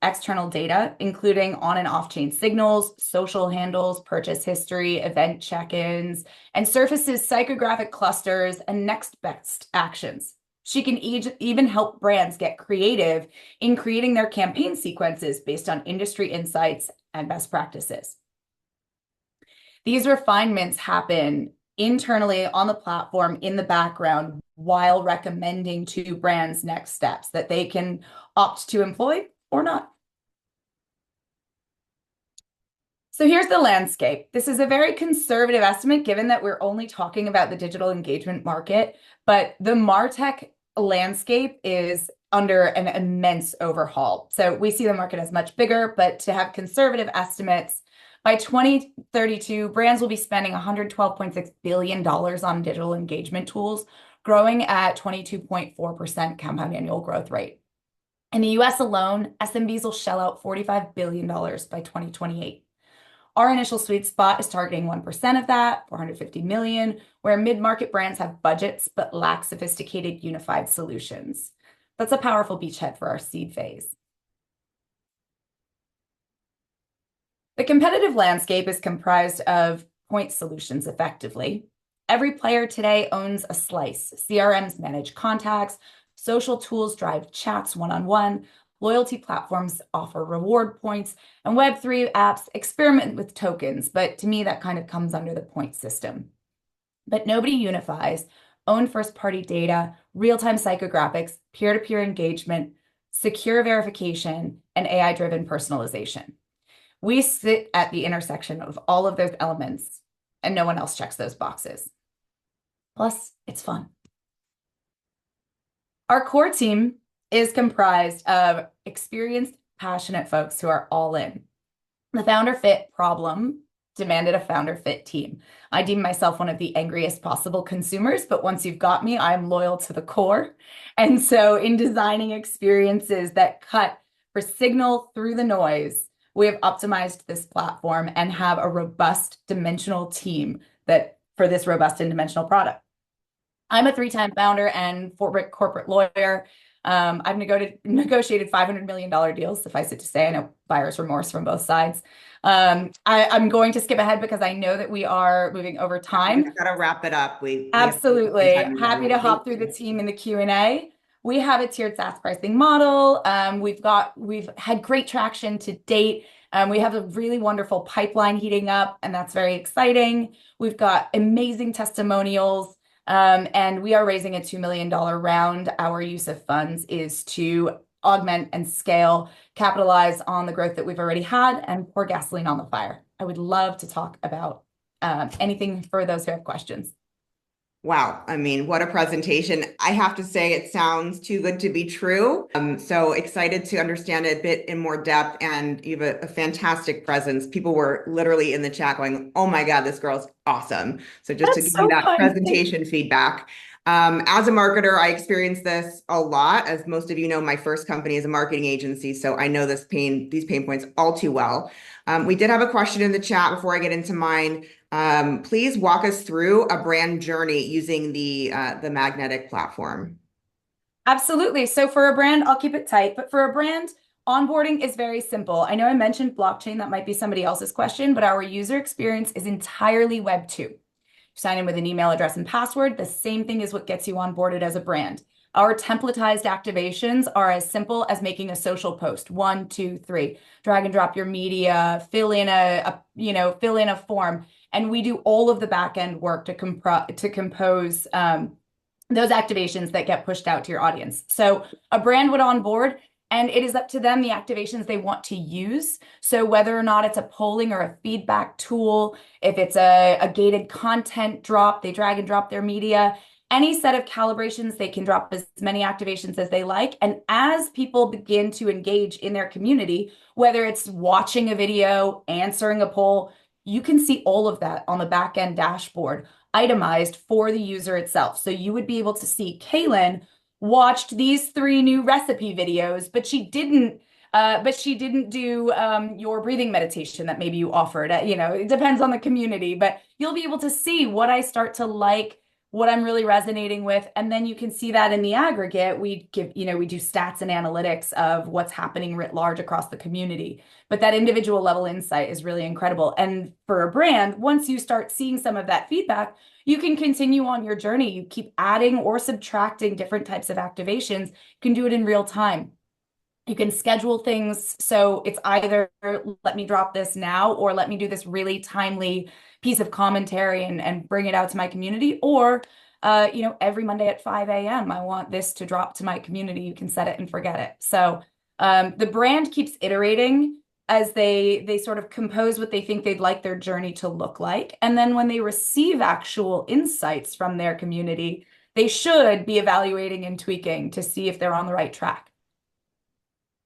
external data, including on and off-chain signals, social handles, purchase history, event check-ins, and surfaces psychographic clusters and next best actions. She can even help brands get creative in creating their campaign sequences based on industry insights and best practices. These refinements happen internally on the platform in the background while recommending to brands next steps that they can opt to employ or not. So here's the landscape. This is a very conservative estimate given that we're only talking about the digital engagement market, but the MarTech landscape is under an immense overhaul. So we see the market as much bigger, but to have conservative estimates, by 2032, brands will be spending $112.6 billion on digital engagement tools, growing at 22.4% compound annual growth rate. In the US alone, SMBs will shell out $45 billion by 2028. Our initial sweet spot is targeting 1% of that, 450 million, where mid-market brands have budgets but lack sophisticated unified solutions. That's a powerful beachhead for our seed phase. The competitive landscape is comprised of point solutions effectively. Every player today owns a slice. CRMs manage contacts, social tools drive chats one-on-one, loyalty platforms offer reward points, and Web3 apps experiment with tokens. But to me, that kind of comes under the point system. But nobody unifies own first-party data, real-time psychographics, peer-to-peer engagement, secure verification, and AI-driven personalization. We sit at the intersection of all of those elements, and no one else checks those boxes. Plus, it's fun. Our core team is comprised of experienced, passionate folks who are all in. The founder fit problem demanded a founder fit team. I deem myself one of the angriest possible consumers, but once you've got me, I'm loyal to the core. And so in designing experiences that cut for signal through the noise, we have optimized this platform and have a robust dimensional team that for this robust and dimensional product. I'm a 3-time founder and corporate lawyer. I've negotiated $500 million deals, suffice it to say. I know buyer's remorse from both sides. I'm going to skip ahead because I know that we are moving over time. We've got to wrap it up. Absolutely. Happy to hop through the team in the Q&A. We have a tiered SaaS pricing model. We've had great traction to date. We have a really wonderful pipeline heating up, and that's very exciting. We've got amazing testimonials, and we are raising a $2 million round. Our use of funds is to augment and scale, capitalize on the growth that we've already had, and pour gasoline on the fire. I would love to talk about anything for those who have questions. Wow. I mean, what a presentation. I have to say it sounds too good to be true. I'm so excited to understand it a bit in more depth, and you have a fantastic presence. People were literally in the chat going, oh my God, this girl's awesome. So just to give you that presentation feedback. As a marketer, I experience this a lot. As most of you know, my first company is a marketing agency, so I know these pain points all too well. We did have a question in the chat before I get into mine. Please walk us through a brand journey using the Magnetic platform. Absolutely. So for a brand, I'll keep it tight, but for a brand, onboarding is very simple. I know I mentioned blockchain, that might be somebody else's question, but our user experience is entirely Web 2. You sign in with an email address and password. The same thing is what gets you onboarded as a brand. Our templatized activations are as simple as making a social post. 1, 2, 3. Drag and drop your media, fill in a form, and we do all of the back end work to compose those activations that get pushed out to your audience. So a brand would onboard, and it is up to them the activations they want to use. So whether or not it's a polling or a feedback tool, if it's a gated content drop, they drag and drop their media, any set of calibrations, they can drop as many activations as they like. And as people begin to engage in their community, whether it's watching a video, answering a poll, you can see all of that on the back end dashboard, itemized for the user itself. So you would be able to see Kaylin watched these 3 new recipe videos, but she didn't do your breathing meditation that maybe you offered. It depends on the community, but you'll be able to see what I start to like, what I'm really resonating with, and then you can see that in the aggregate. We do stats and analytics of what's happening writ large across the community. But that individual level insight is really incredible. And for a brand, once you start seeing some of that feedback, you can continue on your journey. You keep adding or subtracting different types of activations. You can do it in real time. You can schedule things. So it's either let me drop this now, or let me do this really timely piece of commentary and bring it out to my community, or every Monday at 5 a.m. I want this to drop to my community. You can set it and forget it. So the brand keeps iterating as they sort of compose what they think they'd like their journey to look like. And then when they receive actual insights from their community, they should be evaluating and tweaking to see if they're on the right track.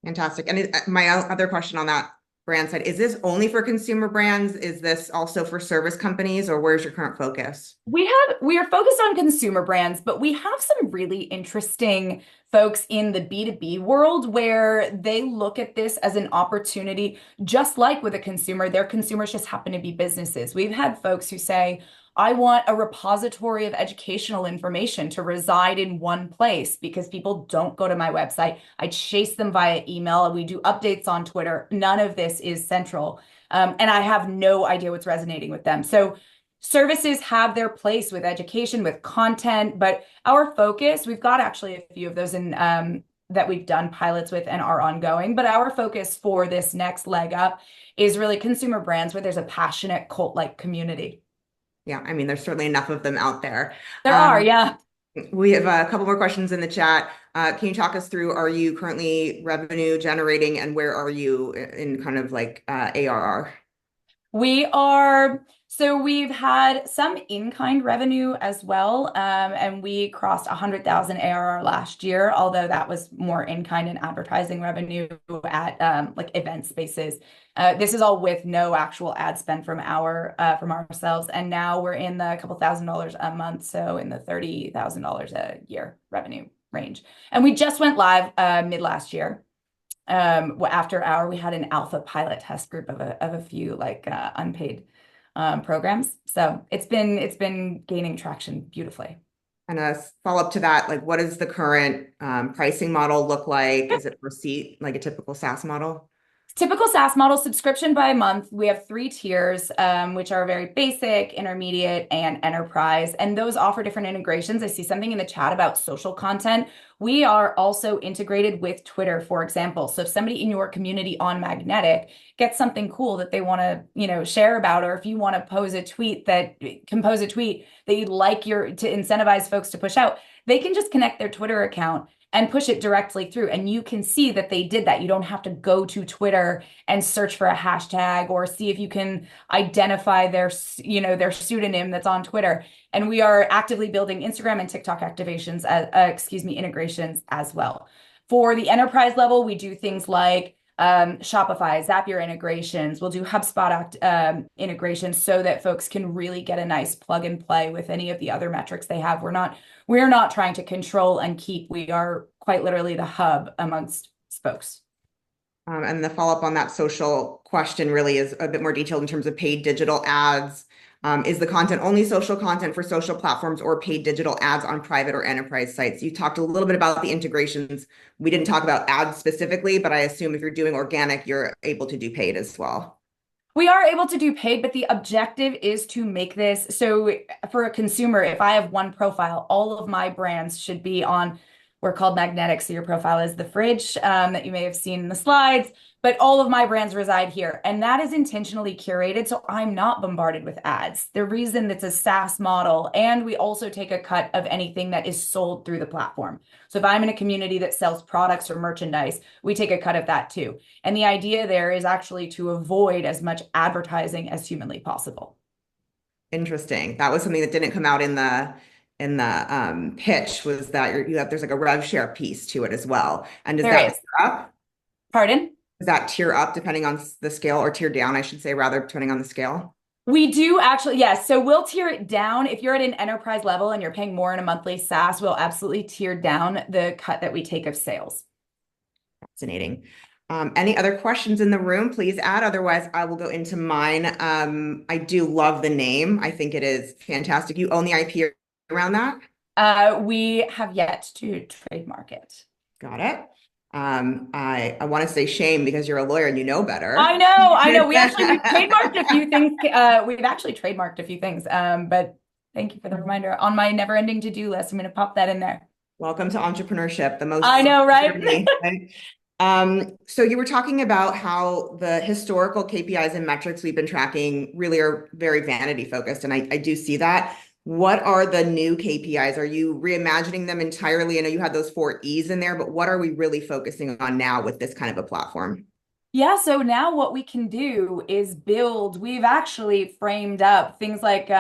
Fantastic. And my other question on that brand side, is this only for consumer brands? Is this also for service companies, or where's your current focus? We are focused on consumer brands, but we have some really interesting folks in the B2B world where they look at this as an opportunity, just like with a consumer. Their consumers just happen to be businesses. We've had folks who say, I want a repository of educational information to reside in one place because people don't go to my website. I chase them via email. We do updates on Twitter. None of this is central. And I have no idea what's resonating with them. So services have their place with education, with content, but our focus, we've got actually a few of those in that we've done pilots with and are ongoing, but our focus for this next leg up is really consumer brands where there's a passionate cult-like community. Yeah, I mean, there's certainly enough of them out there. There are, yeah. We have a couple more questions in the chat. Can you talk us through, are you currently revenue generating, and where are you in kind of like ARR? So we've had some in-kind revenue as well, and we crossed 100,000 ARR last year, although that was more in-kind and advertising revenue at like event spaces. This is all with no actual ad spend from ourselves, and now we're in the couple $1,000s a month, so in the $30,000 a year revenue range. And we just went live mid last year. After we had an alpha pilot test group of a few like unpaid programs. So it's been gaining traction beautifully. And a follow-up to that, like what does the current pricing model look like? Is it per seat, like a typical SaaS model? Typical SaaS model, subscription by month. We have 3 tiers, which are very basic, intermediate, and enterprise. And those offer different integrations. I see something in the chat about social content. We are also integrated with Twitter, for example. So if somebody in your community on Magnetic gets something cool that they want to, share about, or if you want to compose a tweet that you'd like to incentivize folks to push out, they can just connect their Twitter account and push it directly through. And you can see that they did that. You don't have to go to Twitter and search for a hashtag or see if you can identify their pseudonym that's on Twitter. And we are actively building Instagram and TikTok activations, integrations as well. For the enterprise level, we do things like Shopify, Zapier integrations. We'll do HubSpot integrations so that folks can really get a nice plug and play with any of the other metrics they have. We're not trying to control and keep. We are quite literally the hub amongst folks. And the follow-up on that social question really is a bit more detailed in terms of paid digital ads. Is the content only social content for social platforms or paid digital ads on private or enterprise sites? You talked a little bit about the integrations. We didn't talk about ads specifically, but I assume if you're doing organic, you're able to do paid as well. We are able to do paid, but the objective is to make this so for a consumer, if I have one profile, all of my brands should be on, we're called magnetic. So your profile is the fridge that you may have seen in the slides, but all of my brands reside here. And that is intentionally curated. So I'm not bombarded with ads. The reason it's a SaaS model, and we also take a cut of anything that is sold through the platform. So if I'm in a community that sells products or merchandise, we take a cut of that too. And the idea there is actually to avoid as much advertising as humanly possible. Interesting. That was something that didn't come out in the pitch, was that there's like a rev share piece to it as well. And does that tier up? Pardon? Does that tier up depending on the scale, or tier down, I should say, rather, depending on the scale? We do actually, yes. So we'll tier it down. If you're at an enterprise level and you're paying more in a monthly SaaS, we'll absolutely tier down the cut that we take of sales. Fascinating. Any other questions in the room? Please add. Otherwise, I will go into mine. I do love the name. I think it is fantastic. You own the IP around that? We have yet to trademark it. Got it. I want to say shame because you're a lawyer and you know better. I know. We've trademarked a few things. We've actually trademarked a few things. But thank you for the reminder. On my never-ending to-do list, I'm going to pop that in there. Welcome to entrepreneurship. The most I know, right? So you were talking about how the historical KPIs and metrics we've been tracking really are very vanity focused, and I do see that. What are the new KPIs? Are you reimagining them entirely? I know you had those 4 E's in there, but what are we really focusing on now with this kind of a platform? Yeah, so now what we can do is build, we've actually framed up things like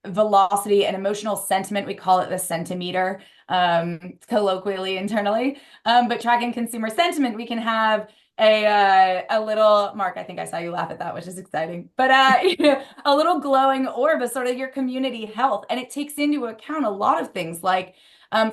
velocity and emotional sentiment. We call it the centimeter, colloquially internally. But tracking consumer sentiment, we can have a little, Mark, I think I saw you laugh at that, which is exciting, but a little glowing orb of sort of your community health. And it takes into account a lot of things like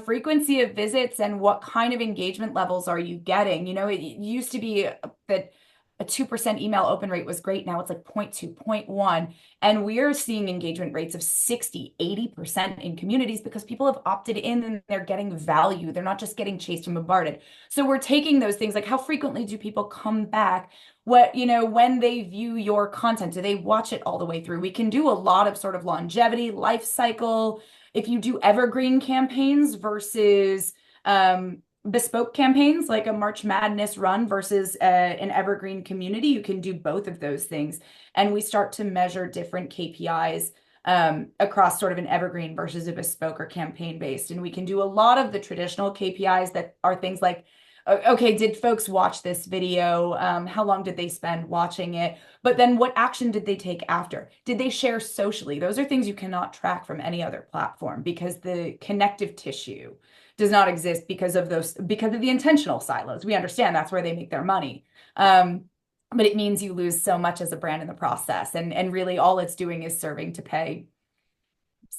frequency of visits and what kind of engagement levels are you getting. It used to be that a 2% email open rate was great. Now it's like 0.2, 0.1. And we're seeing engagement rates of 60, 80% in communities because people have opted in and they're getting value. They're not just getting chased and bombarded. So we're taking those things like how frequently do people come back? When they view your content, do they watch it all the way through? We can do a lot of sort of longevity, life cycle. If you do evergreen campaigns versus bespoke campaigns like a March Madness run versus an evergreen community, you can do both of those things. And we start to measure different KPIs across sort of an evergreen versus a bespoke or campaign based. And we can do a lot of the traditional KPIs that are things like, okay, did folks watch this video? How long did they spend watching it? But then what action did they take after? Did they share socially? Those are things you cannot track from any other platform because the connective tissue does not exist because of the intentional silos. We understand that's where they make their money. But it means you lose so much as a brand in the process. And really all it's doing is serving to pay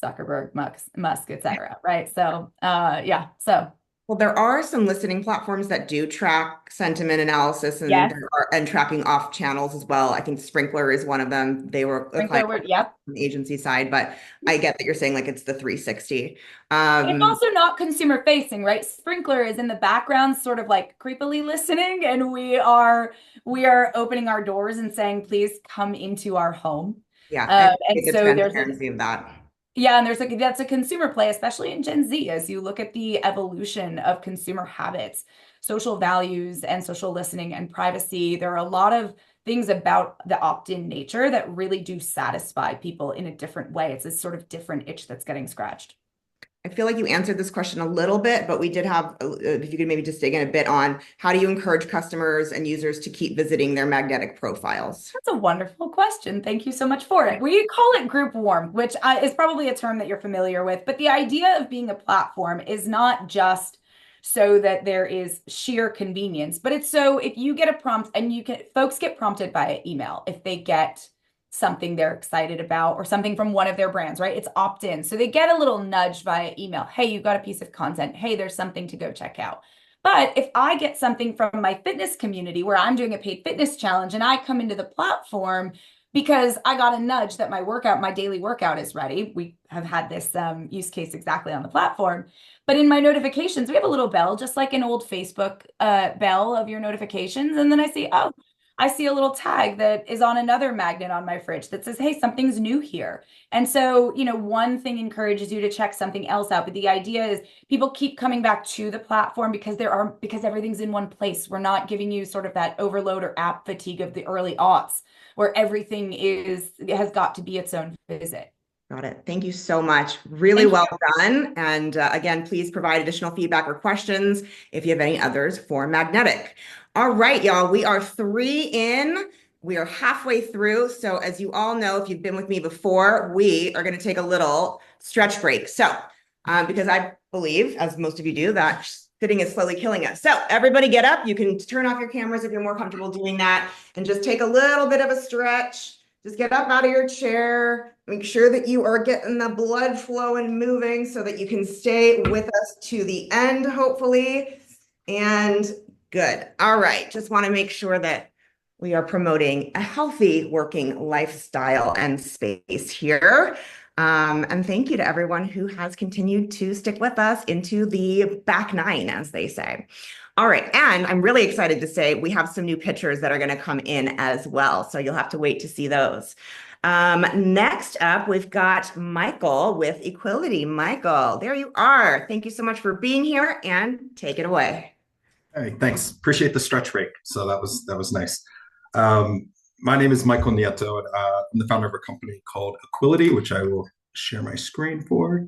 Zuckerberg, Musk, et cetera, right? So, yeah, so. Well, there are some listening platforms that do track sentiment analysis and, Yes. and tracking off channels as well. I think Sprinkler is one of them. They were a client Yep. on the agency side, but I get that you're saying like it's the 360. It's also not consumer facing, right? Sprinkler is in the background, sort of like creepily listening, and we are opening our doors and saying, please come into our home. Yeah, and so transparency of that. Yeah, and that's a consumer play, especially in Gen Z, as you look at the evolution of consumer habits, social values, and social listening and privacy. There are a lot of things about the opt-in nature that really do satisfy people in a different way. It's a sort of different itch that's getting scratched. I feel like you answered this question a little bit, but we did have, if you could maybe just dig in a bit on how do you encourage customers and users to keep visiting their magnetic profiles? That's a wonderful question. Thank you so much for it. We call it group warm, which is probably a term that you're familiar with, but the idea of being a platform is not just so that there is sheer convenience. But it's so if you get a prompt and folks get prompted by email if they get something they're excited about or something from one of their brands, right? It's opt-in. So they get a little nudge via email. Hey, you got a piece of content. Hey, there's something to go check out. But if I get something from my fitness community where I'm doing a paid fitness challenge and I come into the platform because I got a nudge that my daily workout is ready. We have had this use case exactly on the platform. But in my notifications, we have a little bell, just like an old Facebook bell of your notifications. And then I see a little tag that is on another magnet on my fridge that says, hey, something's new here. And so, one thing encourages you to check something else out. But the idea is people keep coming back to the platform because everything's in one place. We're not giving you sort of that overload or app fatigue of the early aughts where everything has got to be its own visit. Got it. Thank you so much. Really well done. And again, please provide additional feedback or questions if you have any others for Magnetic. All right, y'all, we are 3 in. We are halfway through. So as you all know, if you've been with me before, we are going to take a little stretch break. So because I believe, as most of you do, that sitting is slowly killing us. So everybody get up. You can turn off your cameras if you're more comfortable doing that and just take a little bit of a stretch. Just get up out of your chair. Make sure that you are getting the blood flow and moving so that you can stay with us to the end, hopefully. And good. All right. Just want to make sure that we are promoting a healthy working lifestyle and space here. And thank you to everyone who has continued to stick with us into the back 9, as they say. All right. And I'm really excited to say we have some new pictures that are going to come in as well. So you'll have to wait to see those. Next up, we've got Michael with Equality. Michael, there you are. Thank you so much for being here and take it away. All right, thanks. Appreciate the stretch break. So that was nice. My name is Michael Nieto. And, I'm the founder of a company called Equality, which I will share my screen for.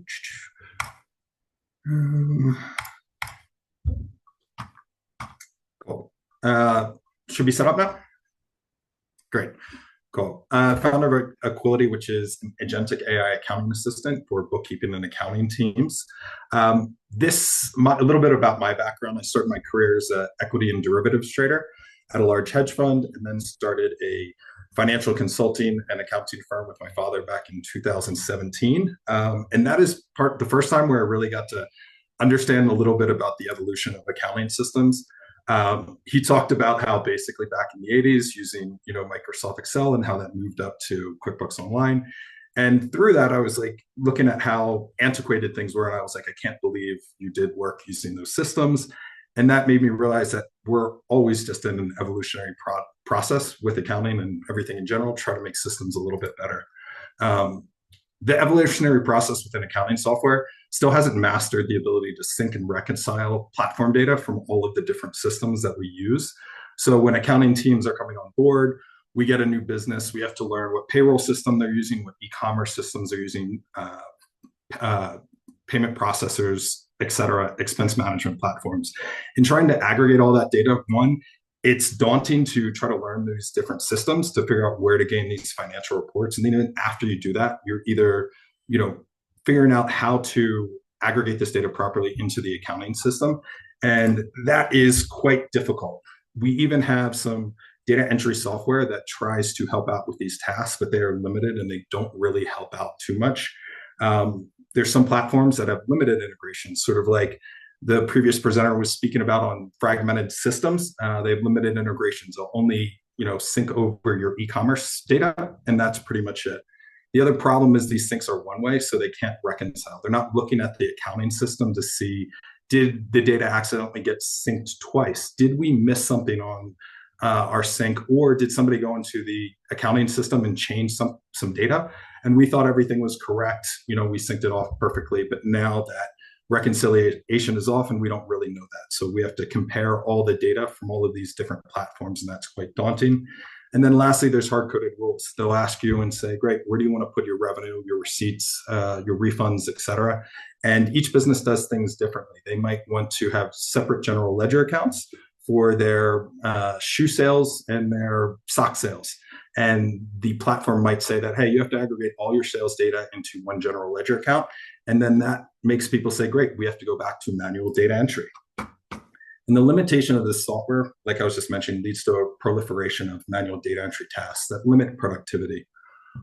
Cool. Should be set up now? Great. Cool. Founder of Equality, which is an agentic AI accounting assistant for bookkeeping and accounting teams. A little bit about my background. I started my career as an equity and derivatives trader at a large hedge fund, and then started a financial consulting and accounting firm with my father back in 2017. And that is the first time where I really got to understand a little bit about the evolution of accounting systems. He talked about how basically back in the 80s using, Microsoft Excel and how that moved up to QuickBooks Online. And through that, I was like looking at how antiquated things were. And I was like, I can't believe you did work using those systems. And that made me realize that we're always just in an evolutionary process with accounting and everything in general, try to make systems a little bit better. The evolutionary process within accounting software still hasn't mastered the ability to sync and reconcile platform data from all of the different systems that we use. So when accounting teams are coming on board, we get a new business, we have to learn what payroll system they're using, what e-commerce systems they're using, payment processors, et cetera, expense management platforms. In trying to aggregate all that data, it's daunting to try to learn these different systems to figure out where to gain these financial reports. And then even after you do that, you're either, figuring out how to aggregate this data properly into the accounting system. And that is quite difficult. We even have some data entry software that tries to help out with these tasks, but they are limited and they don't really help out too much. There's some platforms that have limited integration, sort of like the previous presenter was speaking about on fragmented systems. They have limited integrations. They'll only, sync over your e-commerce data, and that's pretty much it. The other problem is these syncs are one way, so they can't reconcile. They're not looking at the accounting system to see, did the data accidentally get synced twice? Did we miss something on our sync, or did somebody go into the accounting system and change some data? And we thought everything was correct. We synced it off perfectly, but now that reconciliation is off and we don't really know that. So we have to compare all the data from all of these different platforms, and that's quite daunting. And then lastly, there's hard-coded rules. They'll ask you and say, great, where do you want to put your revenue, your receipts, your refunds, et cetera? And each business does things differently. They might want to have separate general ledger accounts for their shoe sales and their sock sales. And the platform might say that, hey, you have to aggregate all your sales data into one general ledger account. And then that makes people say, great, we have to go back to manual data entry. And the limitation of this software, like I was just mentioning, leads to a proliferation of manual data entry tasks that limit productivity.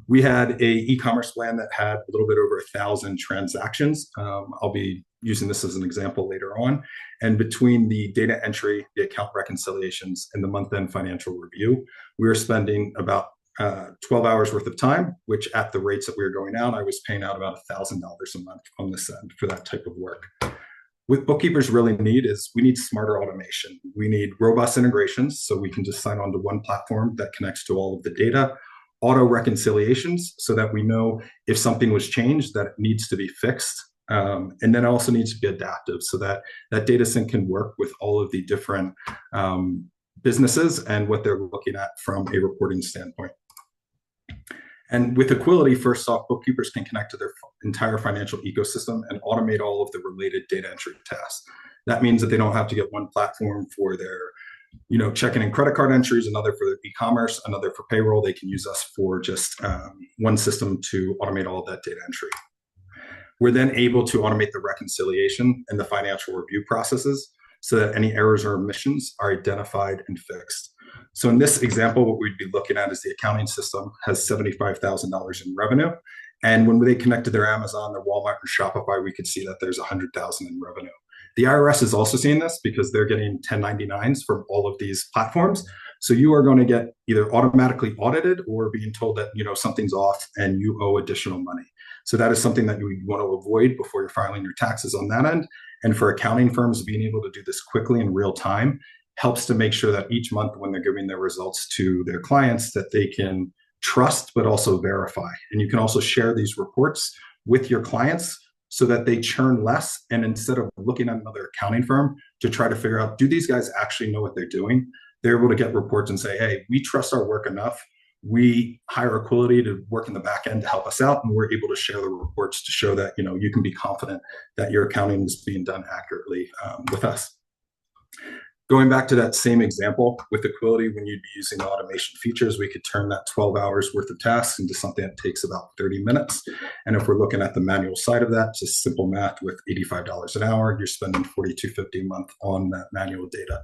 We had a e-commerce plan that had a little bit over 1,000 transactions. I'll be using this as an example later on. And between the data entry, the account reconciliations, and the month-end financial review, we were spending about 12 hours worth of time, which at the rates that we were going out, I was paying out about $1,000 a month on this end for that type of work. What bookkeepers really need is we need smarter automation. We need robust integrations so we can just sign on to one platform that connects to all of the data, auto reconciliations so that we know if something was changed that it needs to be fixed. And then it also needs to be adaptive so that that data sync can work with all of the different businesses and what they're looking at from a reporting standpoint. And with Equality, first off, bookkeepers can connect to their entire financial ecosystem and automate all of the related data entry tasks. That means that they don't have to get one platform for their checking and credit card entries, another for their e-commerce, another for payroll. They can use us for just one system to automate all of that data entry. We're then able to automate the reconciliation and the financial review processes so that any errors or omissions are identified and fixed. So in this example, what we'd be looking at is the accounting system has $75,000 in revenue. And when they connect to their Amazon, their Walmart, or Shopify, we could see that there's $100,000 in revenue. The IRS is also seeing this because they're getting 1099s from all of these platforms. So you are going to get either automatically audited or being told that something's off and you owe additional money. So that is something that you want to avoid before you're filing your taxes on that end. And for accounting firms, being able to do this quickly in real time helps to make sure that each month when they're giving their results to their clients that they can trust but also verify. And you can also share these reports with your clients so that they churn less. And instead of looking at another accounting firm to try to figure out, do these guys actually know what they're doing? They're able to get reports and say, hey, we trust our work enough. We hire Equality to work in the back end to help us out. And we're able to share the reports to show that, you can be confident that your accounting is being done accurately with us. Going back to that same example with Equality, when you'd be using automation features, we could turn that 12 hours worth of tasks into something that takes about 30 minutes. And if we're looking at the manual side of that, just simple math with $85 an hour, you're spending $42.50 a month on that manual data.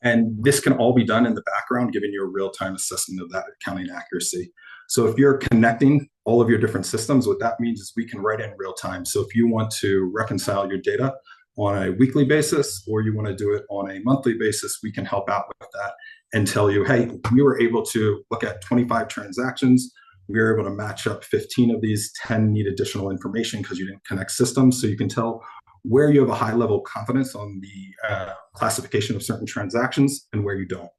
And this can all be done in the background, giving you a real-time assessment of that accounting accuracy. So if you're connecting all of your different systems, what that means is we can write in real time. So if you want to reconcile your data on a weekly basis, or you want to do it on a monthly basis, we can help out with that and tell you, hey, we were able to look at 25 transactions. We were able to match up 15 of these, 10 need additional information because you didn't connect systems. So you can tell where you have a high level of confidence on the classification of certain transactions and where you don't.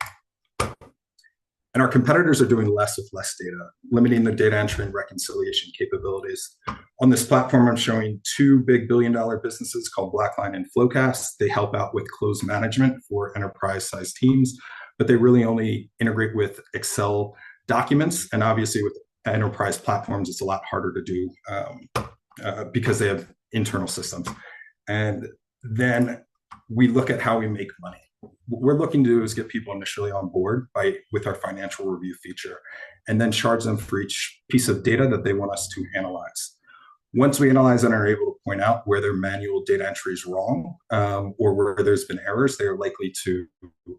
And our competitors are doing less with less data, limiting the data entry and reconciliation capabilities. On this platform, I'm showing two big billion-dollar businesses called Blackline and Flowcast. They help out with close management for enterprise-sized teams, but they really only integrate with Excel documents. And obviously with enterprise platforms, it's a lot harder to do because they have internal systems. And then we look at how we make money. What we're looking to do is get people initially on board with our financial review feature, and then charge them for each piece of data that they want us to analyze. Once we analyze and are able to point out where their manual data entry is wrong, or where there's been errors, they are likely to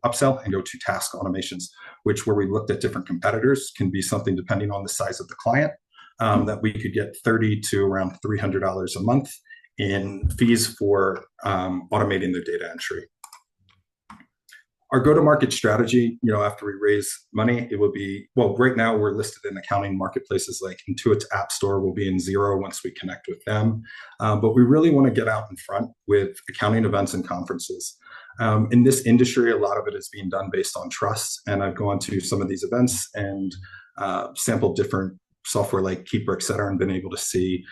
upsell and go to task automations, which where we looked at different competitors can be something depending on the size of the client, that we could get $30 to around $300 a month in fees for automating their data entry. Our go-to-market strategy, after we raise money, it will be, well, right now we're listed in accounting marketplaces like Intuit's App Store will be in Xero once we connect with them. But we really want to get out in front with accounting events and conferences. In this industry, a lot of it is being done based on trust. And I've gone to some of these events and sampled different software like Keeper, et cetera, and been able to see,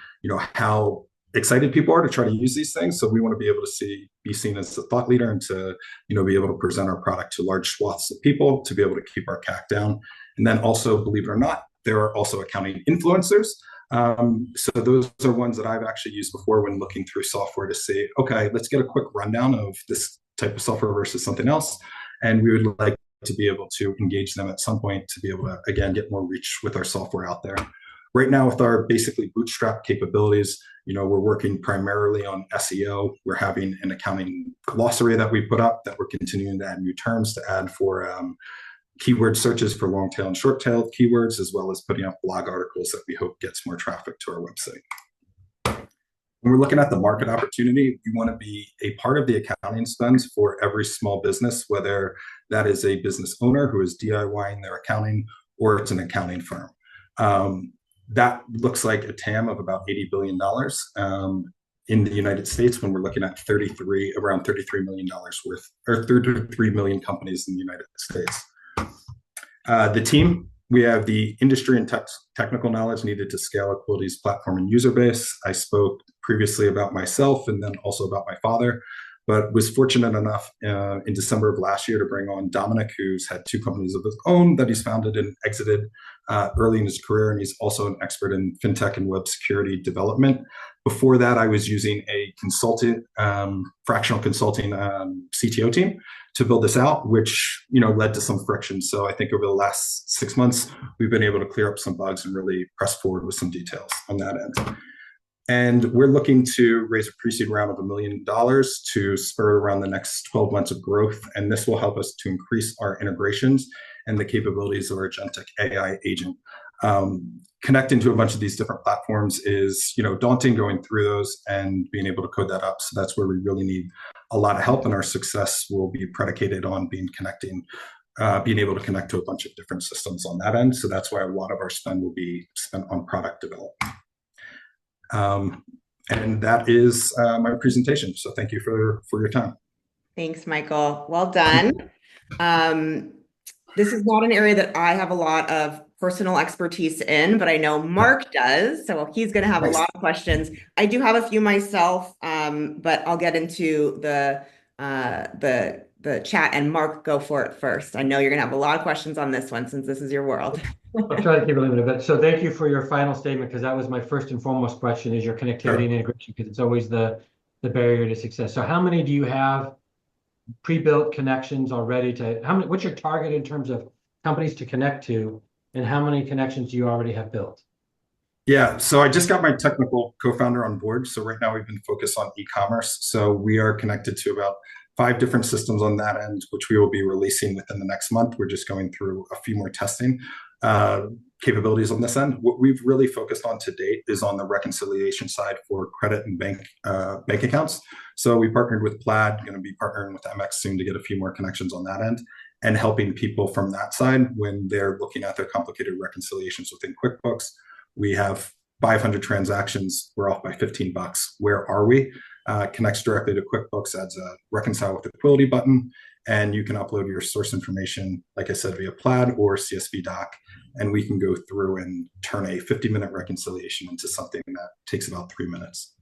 how excited people are to try to use these things. So we want to be able to be seen as a thought leader and to, be able to present our product to large swaths of people to be able to keep our CAC down. And then also, believe it or not, there are also accounting influencers. So those are ones that I've actually used before when looking through software to say, okay, let's get a quick rundown of this type of software versus something else. And we would like to be able to engage them at some point to be able to, again, get more reach with our software out there. Right now, with our basically bootstrap capabilities, we're working primarily on SEO. We're having an accounting glossary that we put up that we're continuing to add new terms to add for keyword searches for long tail and short tail keywords, as well as putting up blog articles that we hope gets more traffic to our website. When we're looking at the market opportunity, we want to be a part of the accounting spends for every small business, whether that is a business owner who is DIYing their accounting or it's an accounting firm. That looks like a TAM of about $80 billion in the United States when we're looking at around $33 million worth, or 33 million companies in the United States. The team, we have the industry and technical knowledge needed to scale Equility's platform and user base. I spoke previously about myself and then also about my father, but was fortunate enough in December of last year to bring on Dominic, who's had 2 companies of his own that he's founded and exited early in his career, and he's also an expert in fintech and web security development. Before that, I was using a fractional consulting CTO team to build this out, which led to some friction. So I think over the last 6 months, we've been able to clear up some bugs and really press forward with some details on that end. And we're looking to raise a pre-seed round of $1 million to spur around the next 12 months of growth. And this will help us to increase our integrations and the capabilities of our agentic AI agent. Connecting to a bunch of these different platforms is, daunting going through those and being able to code that up. So that's where we really need a lot of help, and our success will be predicated on being able to connect to a bunch of different systems on that end. So that's why a lot of our spend will be spent on product development. And that is my presentation. So thank you for your time. Thanks, Michael. Well done. This is not an area that I have a lot of personal expertise in, but I know Mark does. So he's going to have a lot of questions. I do have a few myself, but I'll get into the chat, and Mark, go for it first. I know you're going to have a lot of questions on this one since this is your world. I'll try to keep it limited, but so thank you for your final statement, because that was my first and foremost question, is your connectivity and integration, because it's always the barrier to success. So how many do you have pre-built connections already what's your target in terms of companies to connect to, and how many connections do you already have built? Yeah, so I just got my technical co-founder on board. So right now we've been focused on e-commerce. So we are connected to about 5 different systems on that end, which we will be releasing within the next month. We're just going through a few more testing capabilities on this end. What we've really focused on to date is on the reconciliation side for credit and bank accounts. So we partnered with Plaid, going to be partnering with MX soon to get a few more connections on that end, and helping people from that side when they're looking at their complicated reconciliations within QuickBooks. We have 500 transactions. We're off by $15. Where are we? Connects directly to QuickBooks, adds a reconcile with Equility button, and you can upload your source information, like I said, via Plaid or CSV doc, and we can go through and turn a 50-minute reconciliation into something that takes about 3 minutes.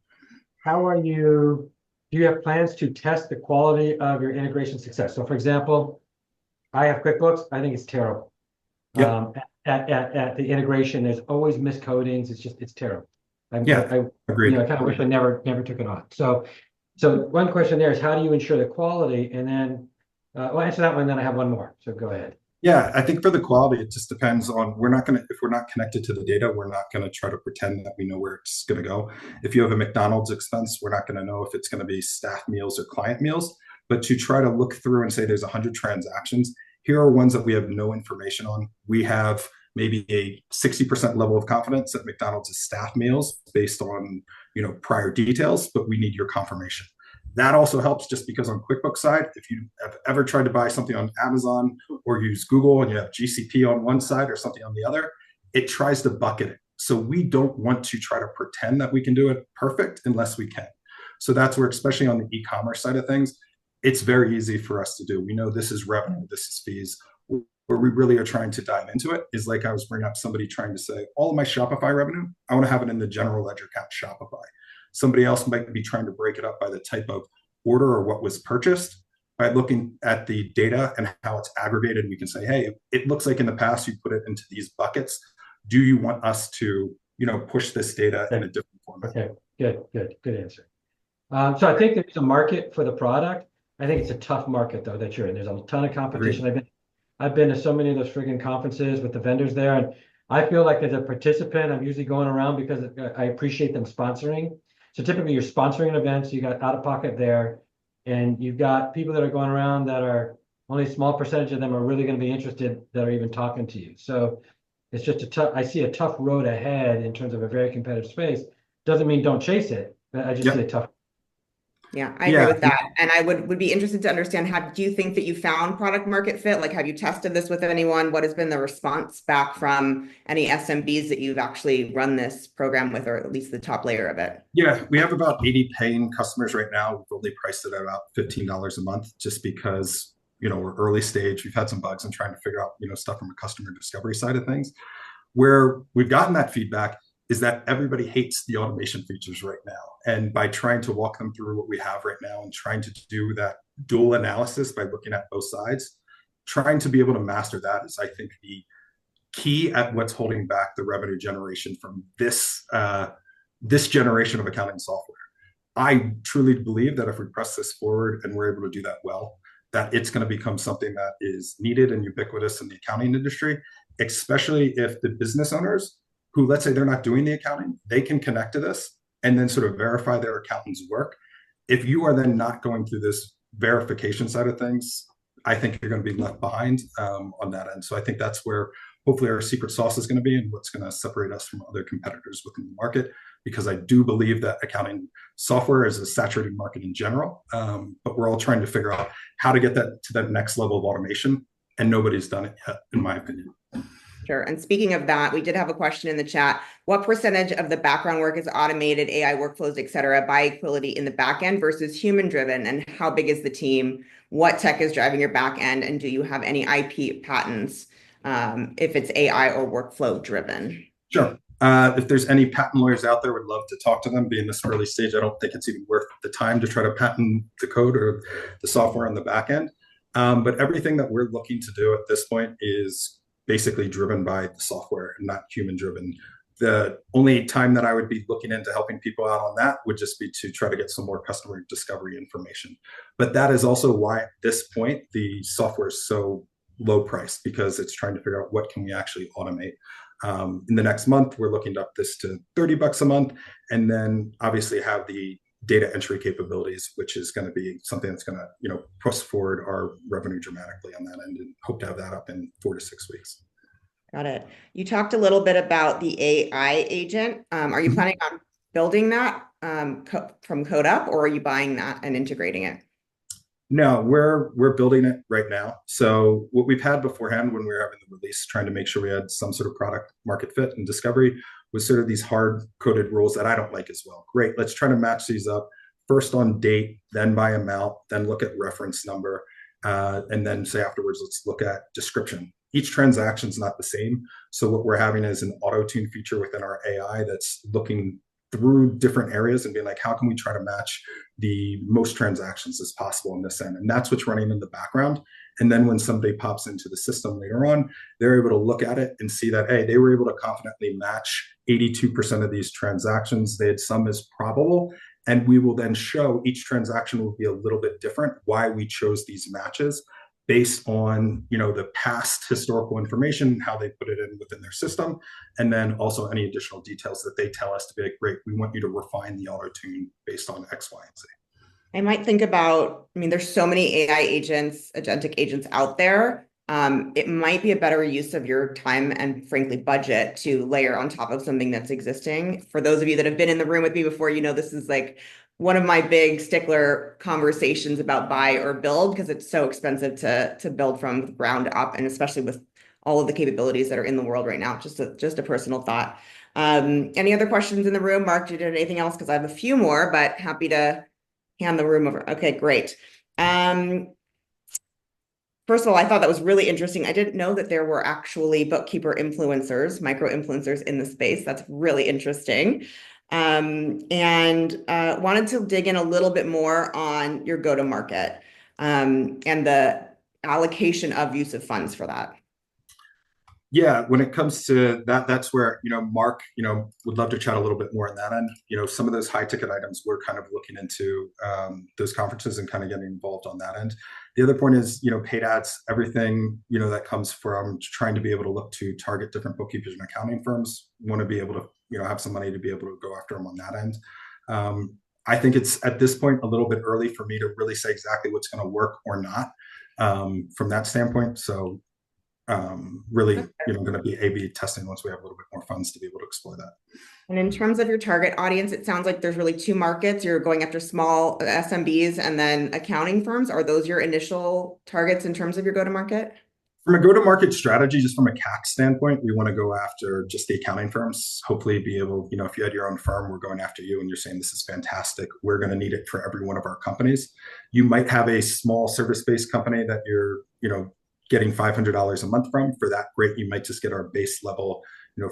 Do you have plans to test the quality of your integration success? So for example, I have QuickBooks. I think it's terrible. Yep. At the integration, there's always miscodings. It's terrible. I agreed. I kind of wish I never took it on. So one question there is, how do you ensure the quality? And then I'll answer that one, then I have one more. So go ahead. Yeah, I think for the quality, it just depends on, if we're not connected to the data, we're not going to try to pretend that we know where it's going to go. If you have a McDonald's expense, we're not going to know if it's going to be staff meals or client meals, but to try to look through and say there's 100 transactions, here are ones that we have no information on. We have maybe a 60% level of confidence that McDonald's is staff meals based on, prior details, but we need your confirmation. That also helps, just because on QuickBooks side, if you have ever tried to buy something on Amazon or use Google and you have GCP on one side or something on the other, it tries to bucket it. So we don't want to try to pretend that we can do it perfect unless we can. So that's where, especially on the e-commerce side of things, it's very easy for us to do. We know this is revenue, this is fees. Where we really are trying to dive into it is, like I was bringing up, somebody trying to say, all of my Shopify revenue, I want to have it in the general ledger account Shopify. Somebody else might be trying to break it up by the type of order or what was purchased. By looking at the data and how it's aggregated, we can say, hey, it looks like in the past you put it into these buckets. Do you want us to, push this data in a different format? Okay, good answer. So I think there's a market for the product. I think it's a tough market, though, that you're in. There's a ton of competition. I've been to so many of those friggin' conferences with the vendors there, and I feel like as a participant, I'm usually going around because I appreciate them sponsoring. So typically you're sponsoring events, you got out of pocket there, and you've got people that are going around that are only a small percentage of them are really going to be interested that are even talking to you. So it's just I see a tough road ahead in terms of a very competitive space. Doesn't mean don't chase it, but I just see a tough. Yeah, I agree with that. And I would be interested to understand, do you think that you found product market fit? Like, have you tested this with anyone? What has been the response back from any SMBs that you've actually run this program with, or at least the top layer of it? Yeah, we have about 80 paying customers right now. We've only priced it at about $15 a month just because, we're early stage. We've had some bugs and trying to figure out, stuff from a customer discovery side of things. Where we've gotten that feedback is that everybody hates the automation features right now. And by trying to walk them through what we have right now and trying to do that dual analysis by looking at both sides, trying to be able to master that is, I think, the key at what's holding back the revenue generation from this generation of accounting software. I truly believe that if we press this forward and we're able to do that well, that it's going to become something that is needed and ubiquitous in the accounting industry, especially if the business owners who, let's say they're not doing the accounting, they can connect to this and then sort of verify their accountant's work. If you are then not going through this verification side of things, I think you're going to be left behind on that end. So I think that's where hopefully our secret sauce is going to be and what's going to separate us from other competitors within the market, because I do believe that accounting software is a saturated market in general, but we're all trying to figure out how to get that to that next level of automation, and nobody's done it yet, in my opinion. Sure. And speaking of that, we did have a question in the chat. What percentage of the background work is automated, AI workflows, et cetera, by Equality in the back end versus human driven? And how big is the team? What tech is driving your back end? And do you have any IP patents if it's AI or workflow driven? Sure. If there's any patent lawyers out there, would love to talk to them. Being this early stage, I don't think it's even worth the time to try to patent the code or the software on the back end. But everything that we're looking to do at this point is basically driven by the software and not human driven. The only time that I would be looking into helping people out on that would just be to try to get some more customer discovery information. But that is also why at this point, the software is so low priced, because it's trying to figure out what can we actually automate. In the next month, we're looking to up this to $30 a month, and then obviously have the data entry capabilities, which is going to be something that's going to, push forward our revenue dramatically on that end, and hope to have that up in 4 to 6 weeks. Got it. You talked a little bit about the AI agent. Are you planning on building that from code up, or are you buying that and integrating it? No, we're building it right now. So what we've had beforehand when we were having the release, trying to make sure we had some sort of product market fit and discovery, was sort of these hard coded rules that I don't like as well. Great, let's try to match these up first on date, then by amount, then look at reference number, and then say afterwards, let's look at description. Each transaction is not the same. So what we're having is an auto tune feature within our AI that's looking through different areas and being like, how can we try to match the most transactions as possible in this end? And that's what's running in the background. And then when somebody pops into the system later on, they're able to look at it and see that, hey, they were able to confidently match 82% of these transactions. They had some as probable. And we will then show each transaction will be a little bit different, why we chose these matches based on, the past historical information, how they put it in within their system, and then also any additional details that they tell us to be like, great, we want you to refine the auto tune based on X, Y, and Z. I might think about, there's so many AI agents, agentic agents out there. It might be a better use of your time and frankly budget to layer on top of something that's existing. For those of you that have been in the room with me before, this is like one of my big stickler conversations about buy or build, because it's so expensive to build from the ground up, and especially with all of the capabilities that are in the world right now. Just a personal thought. Any other questions in the room? Mark, did you have anything else? Because I have a few more, but happy to hand the room over. Okay, great. First of all, I thought that was really interesting. I didn't know that there were actually bookkeeper influencers, micro influencers in the space. That's really interesting. And wanted to dig in a little bit more on your go-to-market and the allocation of use of funds for that. Yeah, when it comes to that, that's where, Mark, would love to chat a little bit more on that end. Some of those high ticket items, we're kind of looking into those conferences and kind of getting involved on that end. The other point is, paid ads, everything, that comes from trying to be able to look to target different bookkeepers and accounting firms, want to be able to, have some money to be able to go after them on that end. I think it's at this point a little bit early for me to really say exactly what's going to work or not from that standpoint. So really, going to be A/B testing once we have a little bit more funds to be able to explore that. And in terms of your target audience, it sounds like there's really two markets. You're going after small SMBs and then accounting firms. Are those your initial targets in terms of your go-to-market? From a go-to-market strategy, just from a CAC standpoint, we want to go after just the accounting firms. Hopefully be able, if you had your own firm, we're going after you and you're saying this is fantastic. We're going to need it for every one of our companies. You might have a small service-based company that you're, getting $500 a month from. For that, great. You might just get our base level,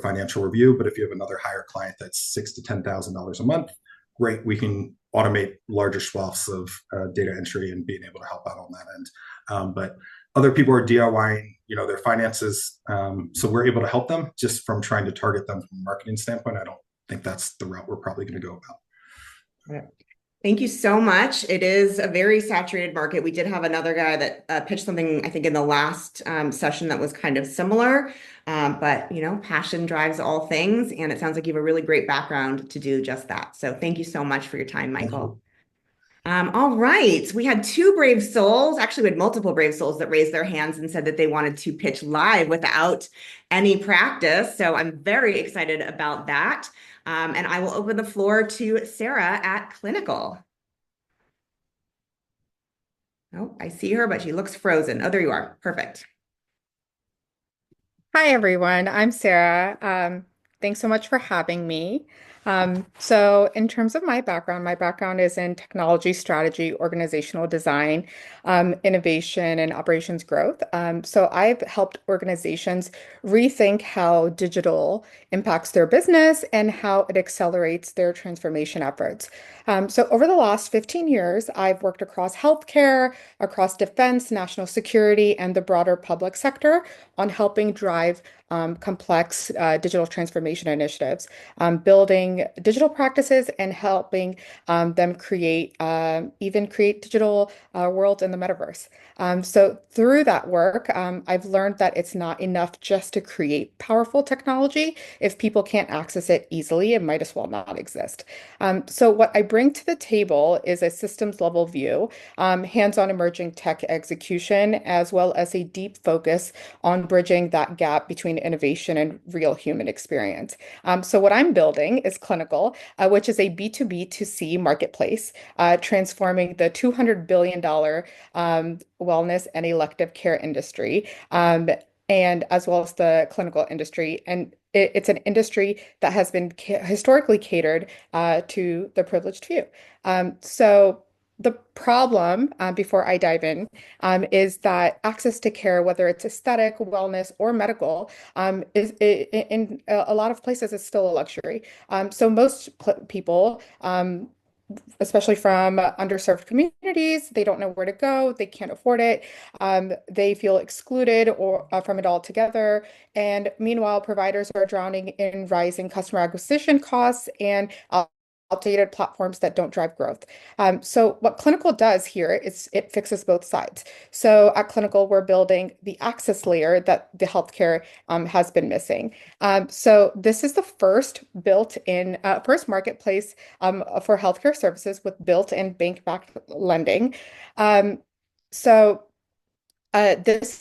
financial review. But if you have another higher client that's $6,000 to $10,000 a month, great. We can automate larger swaths of data entry and being able to help out on that end. But other people are DIYing, their finances. So we're able to help them just from trying to target them from a marketing standpoint. I don't think that's the route we're probably going to go about. Right. Thank you so much. It is a very saturated market. We did have another guy that pitched something, I think, in the last session that was kind of similar. But, passion drives all things. And it sounds like you have a really great background to do just that. So thank you so much for your time, Michael. All right. We had two brave souls. Actually, we had multiple brave souls that raised their hands and said that they wanted to pitch live without any practice. So I'm very excited about that. And I will open the floor to Sarah at Clinical. Oh, I see her, but she looks frozen. Oh, there you are. Perfect. Hi, everyone. I'm Sarah. Thanks so much for having me. So in terms of my background is in technology strategy, organizational design, innovation, and operations growth. So I've helped organizations rethink how digital impacts their business and how it accelerates their transformation efforts. So over the last 15 years, I've worked across healthcare, across defense, national security, and the broader public sector on helping drive complex digital transformation initiatives, building digital practices and helping them create digital worlds in the metaverse. So through that work, I've learned that it's not enough just to create powerful technology. If people can't access it easily, it might as well not exist. So what I bring to the table is a systems level view, hands-on emerging tech execution, as well as a deep focus on bridging that gap between innovation and real human experience. So what I'm building is Clinical, which is a B2B2C marketplace, transforming the $200 billion wellness and elective care industry, and as well as the clinical industry. And it's an industry that has been historically catered to the privileged few. So the problem, before I dive in, is that access to care, whether it's aesthetic, wellness, or medical, is in a lot of places is still a luxury. So most people, especially from underserved communities, they don't know where to go, they can't afford it, they feel excluded or from it altogether. And meanwhile, providers are drowning in rising customer acquisition costs and outdated platforms that don't drive growth. So what Clinical does here is it fixes both sides. So at Clinical, we're building the access layer that the healthcare has been missing. So this is the first first marketplace for healthcare services with built-in bank-backed lending. This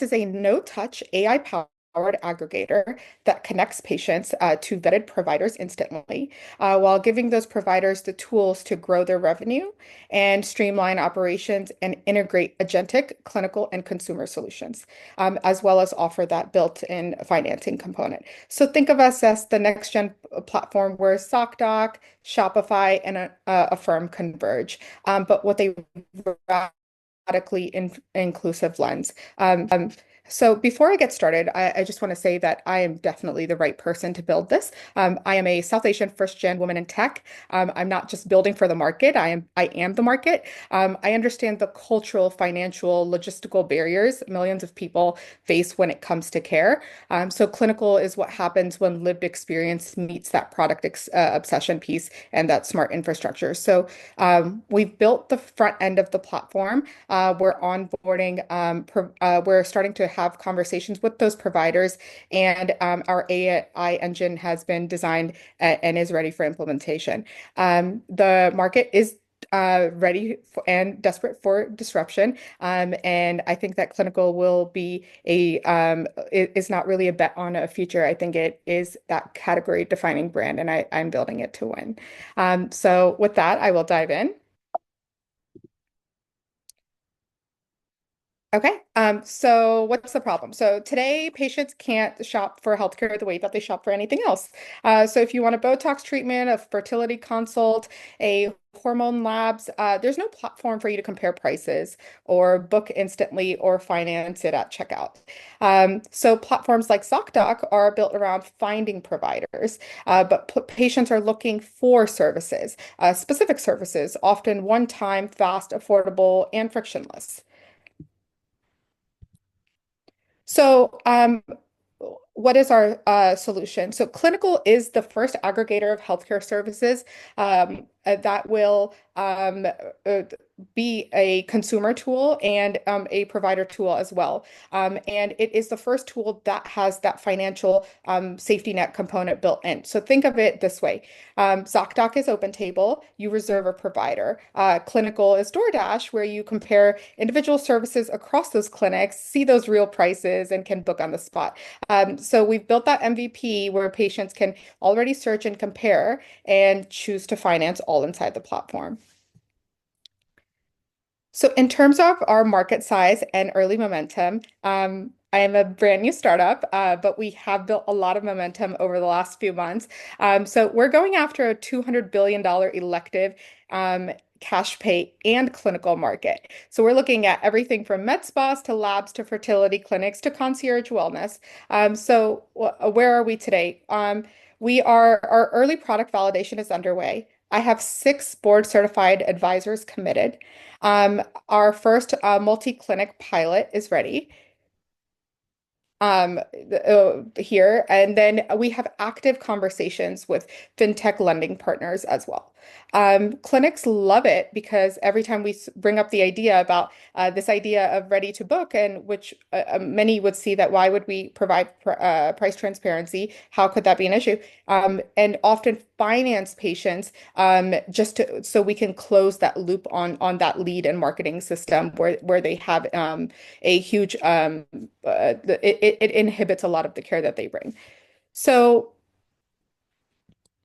is a no-touch AI-powered aggregator that connects patients to vetted providers instantly, while giving those providers the tools to grow their revenue and streamline operations and integrate agentic clinical and consumer solutions, as well as offer that built-in financing component. So think of us as the next-gen platform where ZocDoc, Shopify, and Affirm converge, but with a radically inclusive lens. So before I get started, I just want to say that I am definitely the right person to build this. I am a South Asian first-gen woman in tech. I'm not just building for the market. I am the market. I understand the cultural, financial, logistical barriers millions of people face when it comes to care. So clinical is what happens when lived experience meets that product obsession piece and that smart infrastructure. So we've built the front end of the platform. We're onboarding, we're starting to have conversations with those providers, and our AI engine has been designed and is ready for implementation. The market is ready and desperate for disruption. And I think that clinical will be is not really a bet on a future. I think it is that category defining brand, and I'm building it to win. So with that, I will dive in. Okay, so what's the problem? So today, patients can't shop for healthcare the way that they shop for anything else. So if you want a Botox treatment, a fertility consult, a hormone labs, there's no platform for you to compare prices or book instantly or finance it at checkout. So platforms like ZocDoc are built around finding providers, but patients are looking for services, specific services, often one-time, fast, affordable, and frictionless. So, what is our solution? So, Clinical is the first aggregator of healthcare services that will be a consumer tool and a provider tool as well. And it is the first tool that has that financial safety net component built in. So, think of it this way. ZocDoc is OpenTable, you reserve a provider. Clinical is DoorDash, where you compare individual services across those clinics, see those real prices, and can book on the spot. So we've built that MVP where patients can already search and compare and choose to finance all inside the platform. So in terms of our market size and early momentum, I am a brand new startup, but we have built a lot of momentum over the last few months. So we're going after a $200 billion elective cash pay and clinical market. So we're looking at everything from med spas to labs to fertility clinics to concierge wellness. So where are we today? Our early product validation is underway. I have 6 board certified advisors committed. Our first multi-clinic pilot is ready here. And then we have active conversations with fintech lending partners as well. Clinics love it because every time we bring up the idea about this idea of ready to book, and which many would see that why would we provide price transparency? How could that be an issue? And often finance patients so we can close that loop on that lead and marketing system where they have a huge it inhibits a lot of the care that they bring. So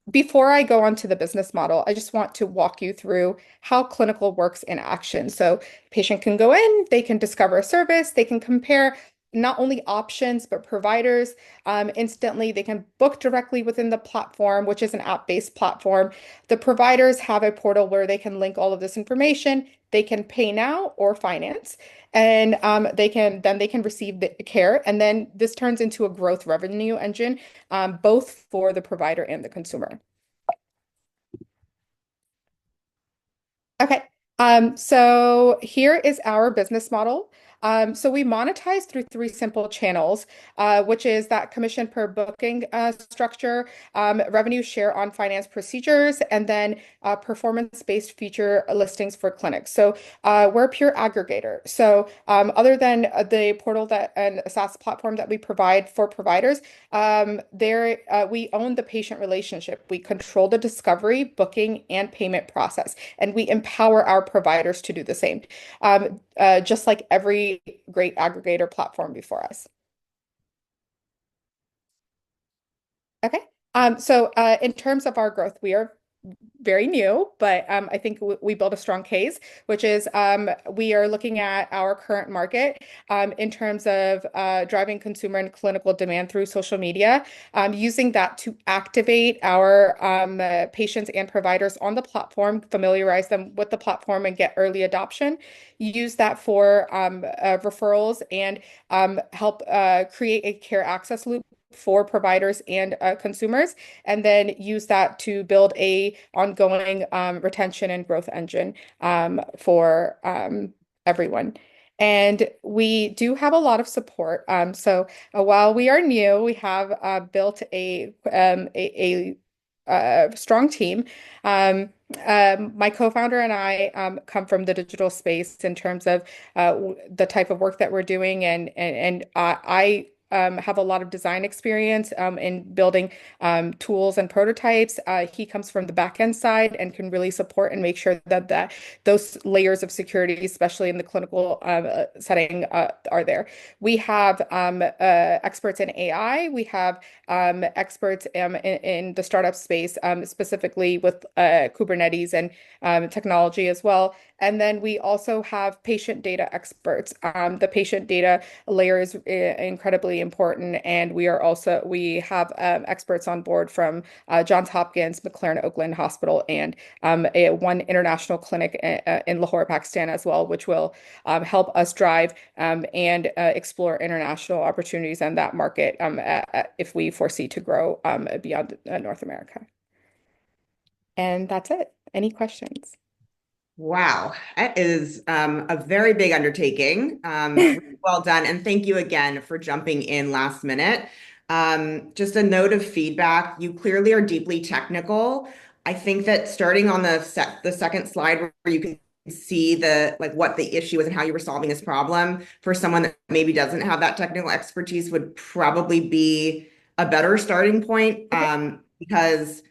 before I go on to the business model, I just want to walk you through how clinical works in action. So patient can go in, they can discover a service, they can compare not only options, but providers instantly. They can book directly within the platform, which is an app-based platform. The providers have a portal where they can link all of this information. They can pay now or finance, and they can receive the care. And then this turns into a growth revenue engine, both for the provider and the consumer. Okay, so here is our business model. So we monetize through 3 simple channels, which is that commission per booking structure, revenue share on finance procedures, and then performance-based feature listings for clinics. So we're a pure aggregator. So other than the portal and a SaaS platform that we provide for providers, we own the patient relationship. We control the discovery, booking, and payment process, and we empower our providers to do the same, just like every great aggregator platform before us. Okay, so in terms of our growth, we are very new, but I think we built a strong case, which is we are looking at our current market in terms of driving consumer and clinical demand through social media, using that to activate our patients and providers on the platform, familiarize them with the platform, and get early adoption. Use that for referrals and help create a care access loop for providers and consumers, and then use that to build a ongoing retention and growth engine for everyone. And we do have a lot of support. So while we are new, we have built a strong team. My co-founder and I come from the digital space in terms of the type of work that we're doing, and I have a lot of design experience in building tools and prototypes. He comes from the back end side and can really support and make sure that those layers of security, especially in the clinical setting, are there. We have experts in AI. We have experts in the startup space, specifically with Kubernetes and technology as well. And then we also have patient data experts. The patient data layer is incredibly important, and we have experts on board from Johns Hopkins, McLaren Oakland Hospital, and one international clinic in Lahore, Pakistan as well, which will help us drive and explore international opportunities in that market if we foresee to grow beyond North America. And that's it. Any questions? Wow, that is a very big undertaking. Really well done. And thank you again for jumping in last minute. Just a note of feedback. You clearly are deeply technical. I think that starting on the second slide where you can see what the issue is and how you were solving this problem for someone that maybe doesn't have that technical expertise would probably be a better starting point, because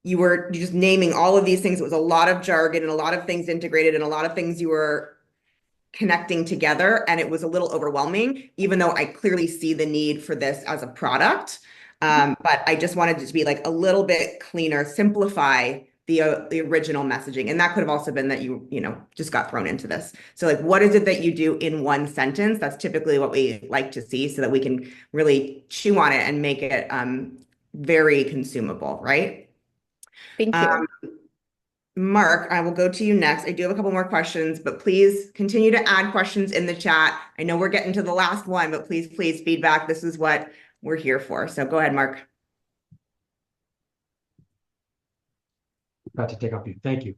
you're just naming all of these things. It was a lot of jargon and a lot of things integrated and a lot of things you were connecting together. And it was a little overwhelming, even though I clearly see the need for this as a product. But I just wanted it to be like a little bit cleaner, simplify the original messaging. And that could have also been that you just got thrown into this. So like, what is it that you do in one sentence? That's typically what we like to see so that we can really chew on it and make it very consumable, right? Thank you. Mark, I will go to you next. I do have a couple more questions, but please continue to add questions in the chat. I know we're getting to the last one, but please feedback. This is what we're here for. So go ahead, Mark. About to take off you. Thank you.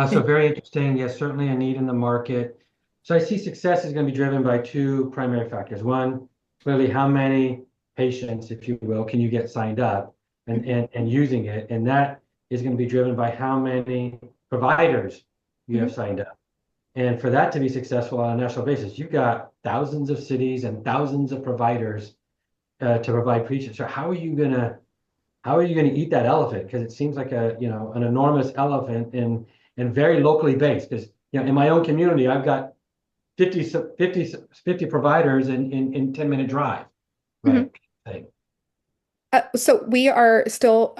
So very interesting. Yes, certainly a need in the market. So I see success is going to be driven by two primary factors. One, clearly how many patients, if you will, can you get signed up and using it, and that is going to be driven by how many providers you have signed up. And for that to be successful on a national basis, you've got thousands of cities and thousands of providers to provide patients. So how are you gonna eat that elephant? Because it seems like an enormous elephant and very locally based. Because in my own community, I've got 50 providers in 10-minute drive, right? So we are still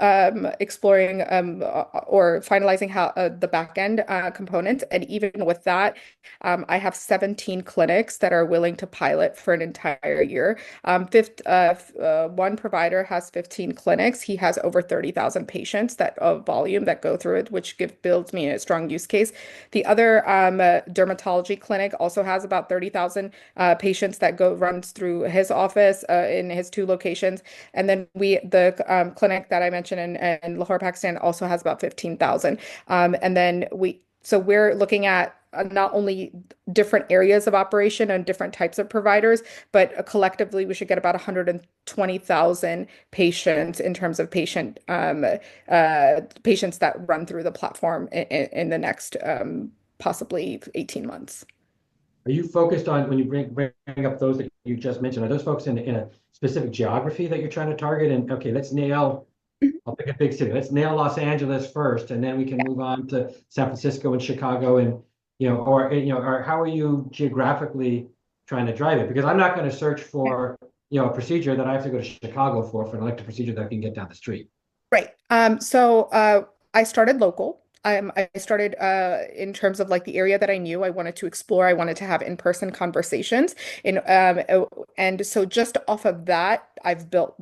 exploring or finalizing how the back end components, and even with that, I have 17 clinics that are willing to pilot for an entire year. One provider has 15 clinics. He has over 30,000 patients of volume that go through it, which builds me a strong use case. The other dermatology clinic also has about 30,000 patients that runs through his office in his 2 locations, and then the clinic that I mentioned in Lahore, Pakistan also has about 15,000. And then we're looking at not only different areas of operation and different types of providers, but collectively we should get about 120,000 patients in terms of patients that run through the platform in the next possibly 18 months. Are you focused on, when you bring up those that you just mentioned, are those folks in a specific geography that you're trying to target? And okay, I'll pick a big city. Let's nail Los Angeles first, and then we can move on to San Francisco and Chicago, and or how are you geographically trying to drive it? Because I'm not going to search for a procedure that I have to go to Chicago for an elective procedure that I can get down the street. Right. So I started local. I started in terms of like the area that I knew I wanted to explore. I wanted to have in-person conversations. And so just off of that, I've built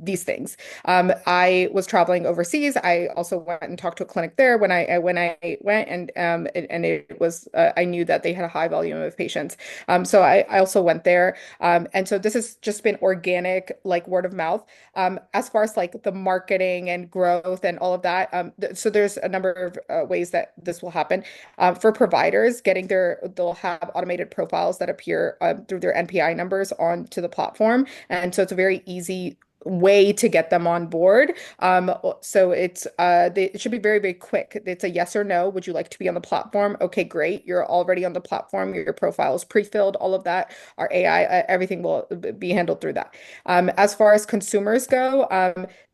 these things. I was traveling overseas. I also went and talked to a clinic there when I went, and it was I knew that they had a high volume of patients. So I also went there. And so this has just been organic, like word of mouth. As far as like the marketing and growth and all of that, so there's a number of ways that this will happen. For providers, they'll have automated profiles that appear through their NPI numbers onto the platform, and so it's a very easy way to get them on board. So it should be very, very quick. It's a yes or no. Would you like to be on the platform? Okay, great. You're already on the platform. Your profile is pre-filled, all of that. Our AI, everything will be handled through that. As far as consumers go,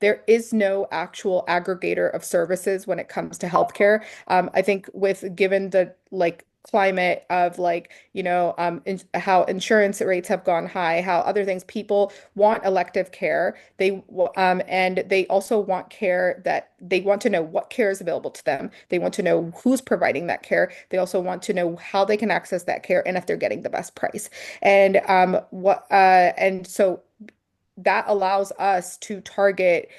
there is no actual aggregator of services when it comes to healthcare. I think given the like climate of like, how insurance rates have gone high, how other things, people want elective care. And they also want care that they want to know what care is available to them. They want to know who's providing that care. They also want to know how they can access that care and if they're getting the best price. And so that allows us to target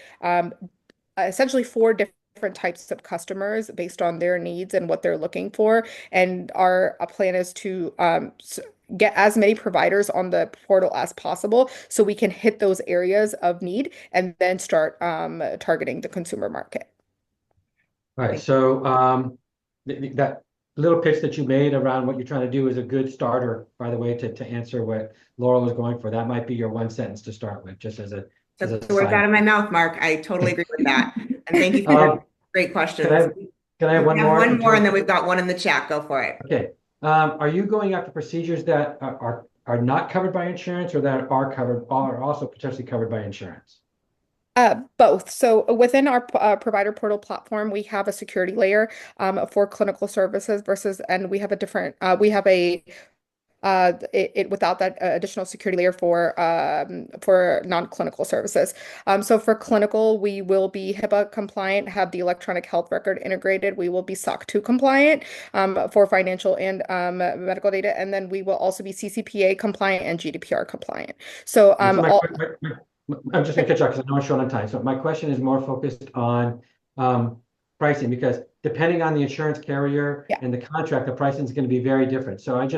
essentially four different types of customers based on their needs and what they're looking for. And our plan is to get as many providers on the portal as possible so we can hit those areas of need and then start targeting the consumer market. All right. So that little pitch that you made around what you're trying to do is a good starter, by the way, to answer what Laurel was going for. That might be your one sentence to start with, just as a That's the words out of my mouth, Mark. I totally agree with that. And thank you for your great questions. Can I have one more? One more, and then we've got one in the chat. Go for it. Okay. Are you going after procedures that are not covered by insurance, or that are also potentially covered by insurance? Both. So within our provider portal platform, we have a security layer for clinical services and we have a different, without that additional security layer for non-clinical services. So for clinical, we will be HIPAA compliant, have the electronic health record integrated. We will be SOC 2 compliant for financial and medical data, and then we will also be CCPA compliant and GDPR compliant. So I'm just going to catch up because I know I'm short on time. So my question is more focused on pricing, because depending on the insurance carrier and the contract, the pricing is going to be very different. So I'd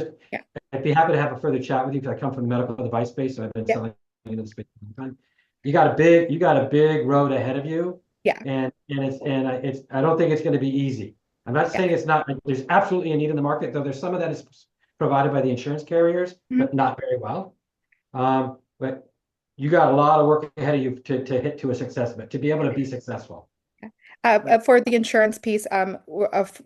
be happy to have a further chat with you, because I come from the medical device space, so I've been selling into the space for a long time. You got a big road ahead of you. Yeah. And I don't think it's going to be easy. I'm not saying it's not. There's absolutely a need in the market, though. There's some of that is provided by the insurance carriers, but not very well. But you got a lot of work ahead of you to hit to a success, but to be able to be successful. For the insurance piece,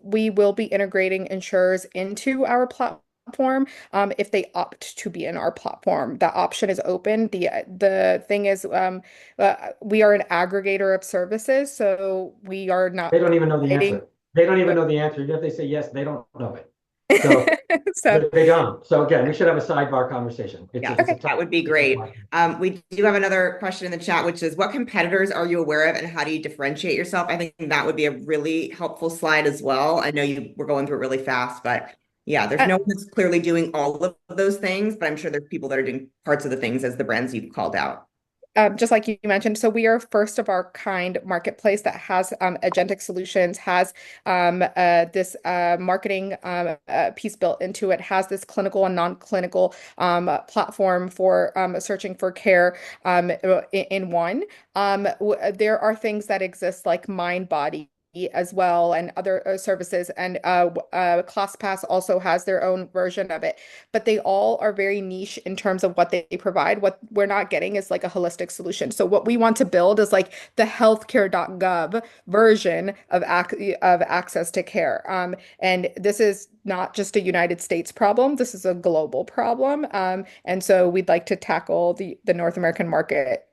we will be integrating insurers into our platform if they opt to be in our platform. That option is open. The thing is, we are an aggregator of services, so we are not. They don't even know the answer. They don't even know the answer. Even if they say yes, they don't know it. So they don't. So again, we should have a sidebar conversation. That would be great. We do have another question in the chat, which is, what competitors are you aware of and how do you differentiate yourself? I think that would be a really helpful slide as well. I know you were going through it really fast, but yeah, there's no one that's clearly doing all of those things, but I'm sure there's people that are doing parts of the things as the brands you've called out. Just like you mentioned, so we are first of our kind marketplace that has agentic solutions, has this marketing piece built into it, has this clinical and non-clinical platform for searching for care in one. There are things that exist like MindBody as well, and other services, and ClassPass also has their own version of it, but they all are very niche in terms of what they provide. What we're not getting is like a holistic solution. So what we want to build is like the healthcare.gov version of access to care. And this is not just a United States problem. This is a global problem. And so we'd like to tackle the North American market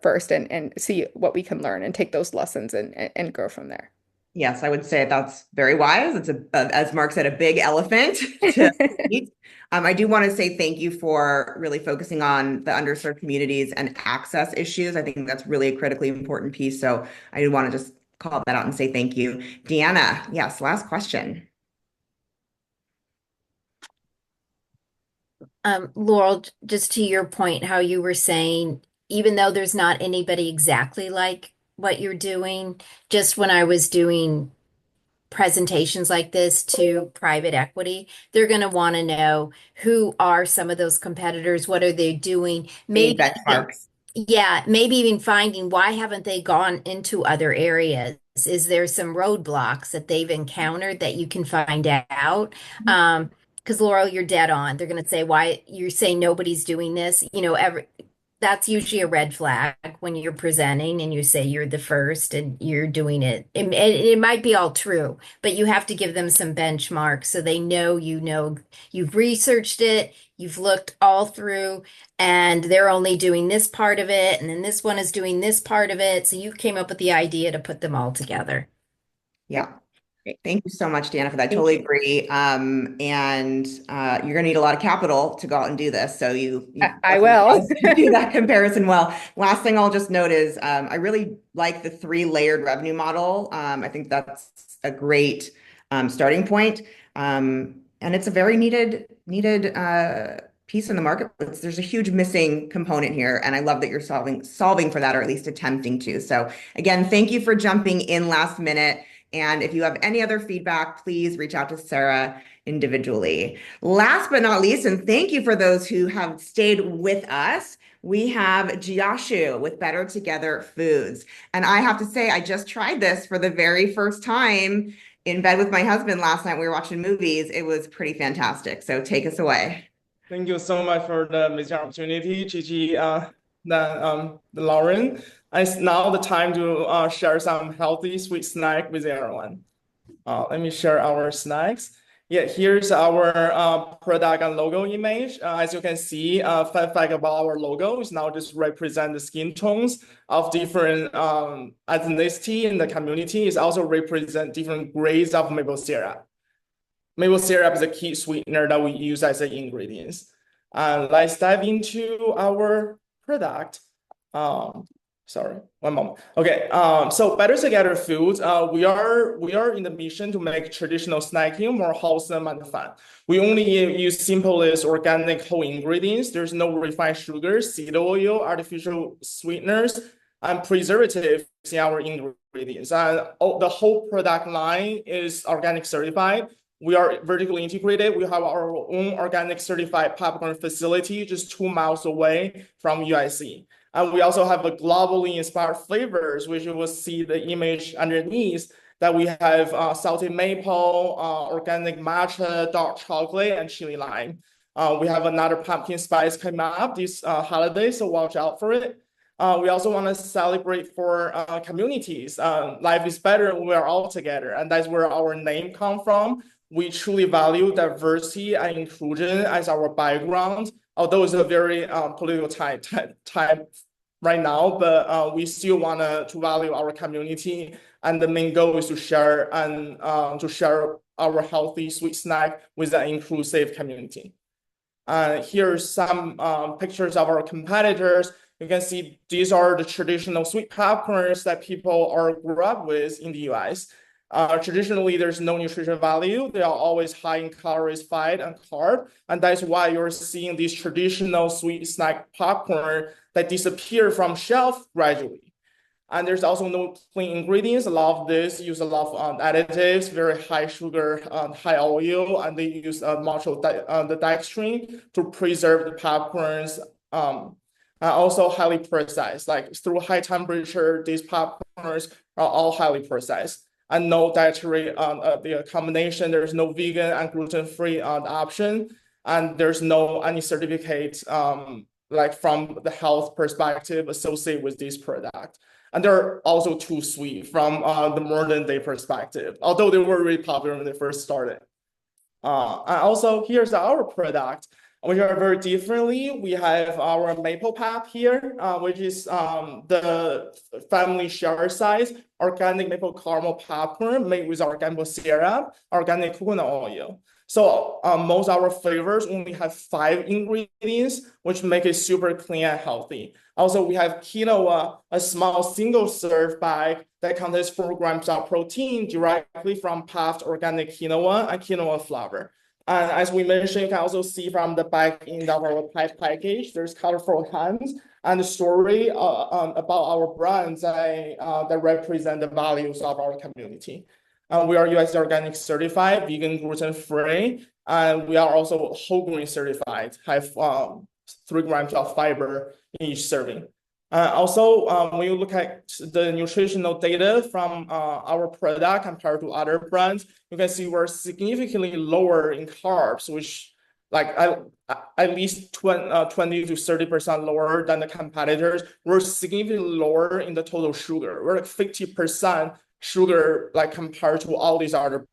first and see what we can learn and take those lessons and grow from there. Yes, I would say that's very wise. It's as Mark said, a big elephant to eat. I do want to say thank you for really focusing on the underserved communities and access issues. I think that's really a critically important piece. So I do want to just call that out and say thank you. Deanna, yes, last question. Laurel, just to your point, how you were saying, even though there's not anybody exactly like what you're doing, just when I was doing presentations like this to private equity, they're going to want to know who are some of those competitors, what are they doing, maybe benchmarks. yeah, maybe even finding why haven't they gone into other areas? Is there some roadblocks that they've encountered that you can find out? Because Laurel, you're dead on. They're going to say why you're saying nobody's doing this. That's usually a red flag when you're presenting and you say you're the first and you're doing it. It might be all true, but you have to give them some benchmarks so they know you've researched it, you've looked all through, and they're only doing this part of it, and then this one is doing this part of it. So you came up with the idea to put them all together. Yeah. Great. Thank you so much, Deanna, for that. Thank Totally you. agree. You're going to need a lot of capital to go out and do this. So you I will. do that comparison well. Last thing I'll just note is I really like the 3-layered revenue model. I think that's a great starting point. And it's a very needed piece in the market. There's a huge missing component here, and I love that you're solving for that, or at least attempting to. So again, thank you for jumping in last minute. And if you have any other feedback, please reach out to Sarah individually. Last but not least, and thank you for those who have stayed with us, we have Jiashu with Better Together Foods. And I have to say, I just tried this for the very first time in bed with my husband last night. We were watching movies. It was pretty fantastic. So take us away. Thank you so much for the amazing opportunity, Gigi, Lauren. It's now the time to share some healthy sweet snack with everyone. Let me share our snacks. Yeah, here's our product and logo image. As you can see, fun fact about our logo is now just represent the skin tones of different ethnicity in the community. It also represent different grades of maple syrup. Maple syrup is a key sweetener that we use as an ingredients. Let's dive into our product. Sorry, one moment. Okay, so Better Together Foods, we are in the mission to make traditional snacking more wholesome and fun. We only use simplest organic whole ingredients. There's no refined sugars, seed oil, artificial sweeteners, and preservatives in our ingredients. And the whole product line is organic certified. We are vertically integrated. We have our own organic certified popcorn facility just 2 miles away from UIC. And we also have a globally inspired flavors, which you will see the image underneath, that we have salted maple, organic matcha, dark chocolate, and chili lime. We have another pumpkin spice coming up this holiday, so watch out for it. We also want to celebrate for communities. Life is better when we're all together, and that's where our name comes from. We truly value diversity and inclusion as our background, although it's a very political time right now, but we still want to value our community, and the main goal is to share our healthy sweet snack with an inclusive community. Here's some pictures of our competitors. You can see these are the traditional sweet popcorns that people grew up with in the US. Traditionally, there's no nutrition value. They are always high in calories, fat, and carb. And that's why you're seeing these traditional sweet snack popcorn that disappear from shelf gradually. And there's also no clean ingredients. A lot of this use a lot of additives, very high sugar, high oil, and they use much of the dextrine to preserve the popcorns. Also highly processed, like through high temperature, these popcorns are all highly processed. And no dietary the combination. There's no vegan and gluten-free option, and there's no any certificate like from the health perspective associated with this product. And they're also too sweet from the modern day perspective, although they were really popular when they first started. And also here's our product. We are very differently. We have our maple pap here, which is the family share size organic maple caramel popcorn made with organic syrup, organic coconut oil. So most of our flavors only have 5 ingredients, which our flavors only have 5 ingredients, which make it super clean and healthy. Also, we have quinoa, a small single serve bag that contains 4 grams of protein directly from puffed organic quinoa and quinoa flour. And as we mentioned, you can also see from the back end of our package, there's colorful hands and the story about our brands that represent the values of our community. We are USDA organic certified, vegan, gluten-free, and we are also whole grain certified, have 3 grams of fiber in each serving. Also, when you look at the nutritional data from our product compared to other brands, you can see we're significantly lower in carbs, which like at least 20 to 30% lower than the competitors. We're significantly lower in the total sugar. We're like 50% sugar, like compared to all these other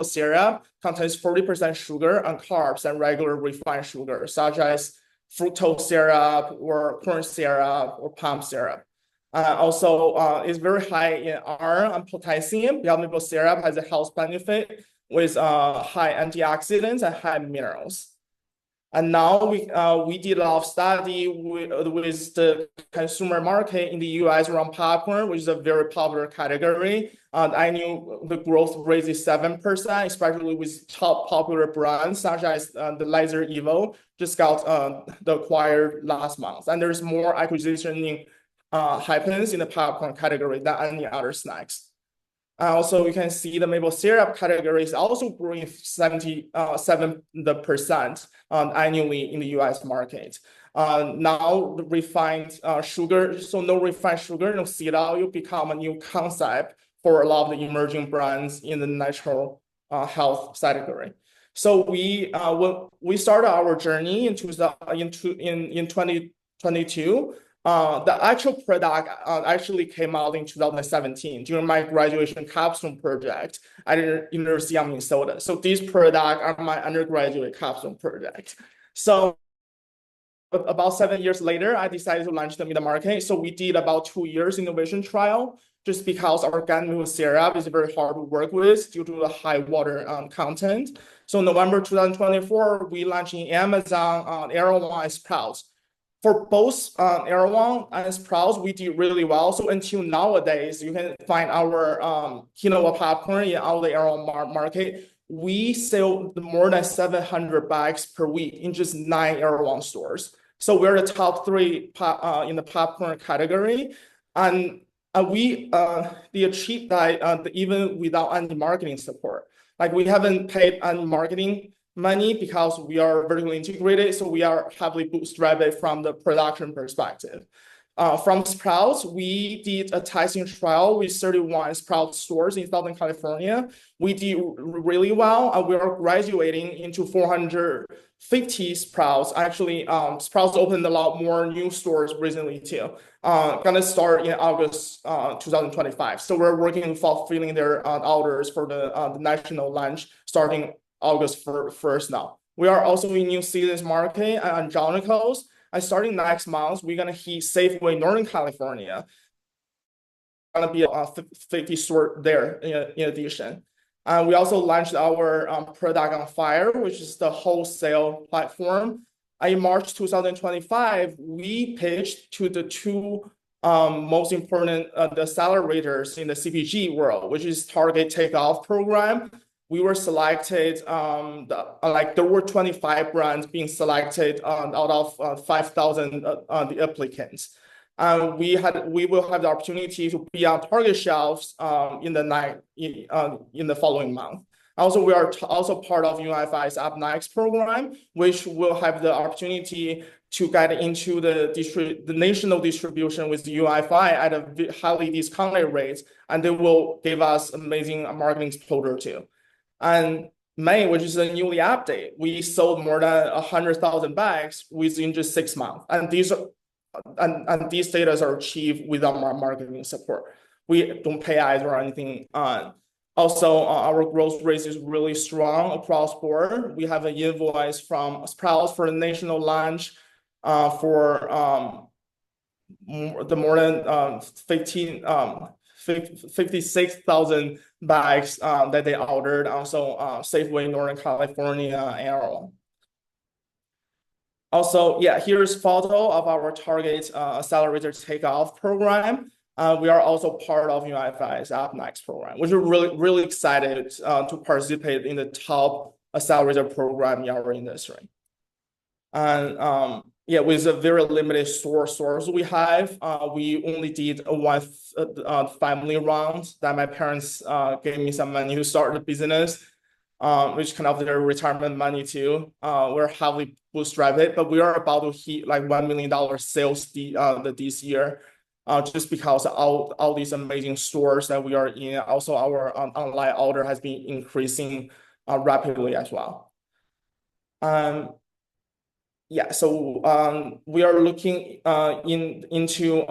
syrup contains 40% sugar and carbs and regular refined sugar, such as fructose syrup or corn syrup or palm syrup. Also, it's very high in iron and potassium. Beyond maple syrup has a health benefit with high antioxidants and high minerals. And now we did a lot of study with the consumer market in the US around popcorn, which is a very popular category. I knew the growth rate is 7%, especially with top popular brands such as the Laser Evo just got acquired last month. And there's more acquisition happens in the popcorn category than any other snacks. Also, you can see the maple syrup category is also growing 77% annually in the US market. Now, refined sugar, so no refined sugar, no seed oil become a new concept for a lot of the emerging brands in the natural health category. So when we started our journey in 2022. The actual product actually came out in 2017 during my graduation capstone project at the University of Minnesota. So these products are my undergraduate capstone project. So about 7 years later, I decided to launch them in the market. So we did about 2 years innovation trial, just because organic maple syrup is very hard to work with due to the high water content. So November 2024, we launched in Amazon Erewhon and Sprouts. For both Erewhon and Sprouts, we did really well. So until nowadays, you can find our quinoa popcorn in all the Erewhon market. We sell more than 700 bags per week in just 9 Erewhon stores. So we're the top 3 in the popcorn category. And we achieved that even without any marketing support. Like we haven't paid any marketing money because we are vertically integrated, so we are heavily bootstrapped from the production perspective. From Sprouts, we did a testing trial with 31 Sprouts stores in Southern California. We did really well, and we are graduating into 450 Sprouts. Actually, Sprouts opened a lot more new stores recently too. Gonna start in August 2025. So we're working on fulfilling their orders for the national launch starting August 1st now. We are also in New Zealand's market and Jonicos. And starting next month, we're gonna hit Safeway Northern California. Gonna be a 50 store there in addition. And we also launched our product on Fire, which is the wholesale platform. In March 2025, we pitched to the 2 most important the accelerators in the CPG world, which is Target Takeoff Program. We were selected, there were 25 brands being selected out of 5,000 the applicants. We will have the opportunity to be on Target shelves in the following month. Also, we are also part of UNFI's Up Next program, which will have the opportunity to get into the national distribution with the UNFI at a highly discounted rate, and they will give us amazing marketing exposure too. And May, which is a newly update, we sold more than 100,000 bags within just 6 months. And these data are achieved without marketing support. We don't pay ads or anything. Also, our growth rate is really strong across board. We have an invoice from Sprouts for the national launch for the more than 56,000 bags that they ordered. Also, Safeway, Northern California, and also, yeah, here's photo of our Target Accelerator Takeoff program. We are also part of UIFI's UpNext program, which we're really excited to participate in the top accelerator program in our industry. And yeah, with a very limited source we have, we only did one family round that my parents gave me some money to start the business, which kind of their retirement money too. We're heavily bootstrapped, but we are about to hit like $1 million sales this year, just because all these amazing stores that we are in. Also, our online order has been increasing rapidly as well. Yeah, so we are looking into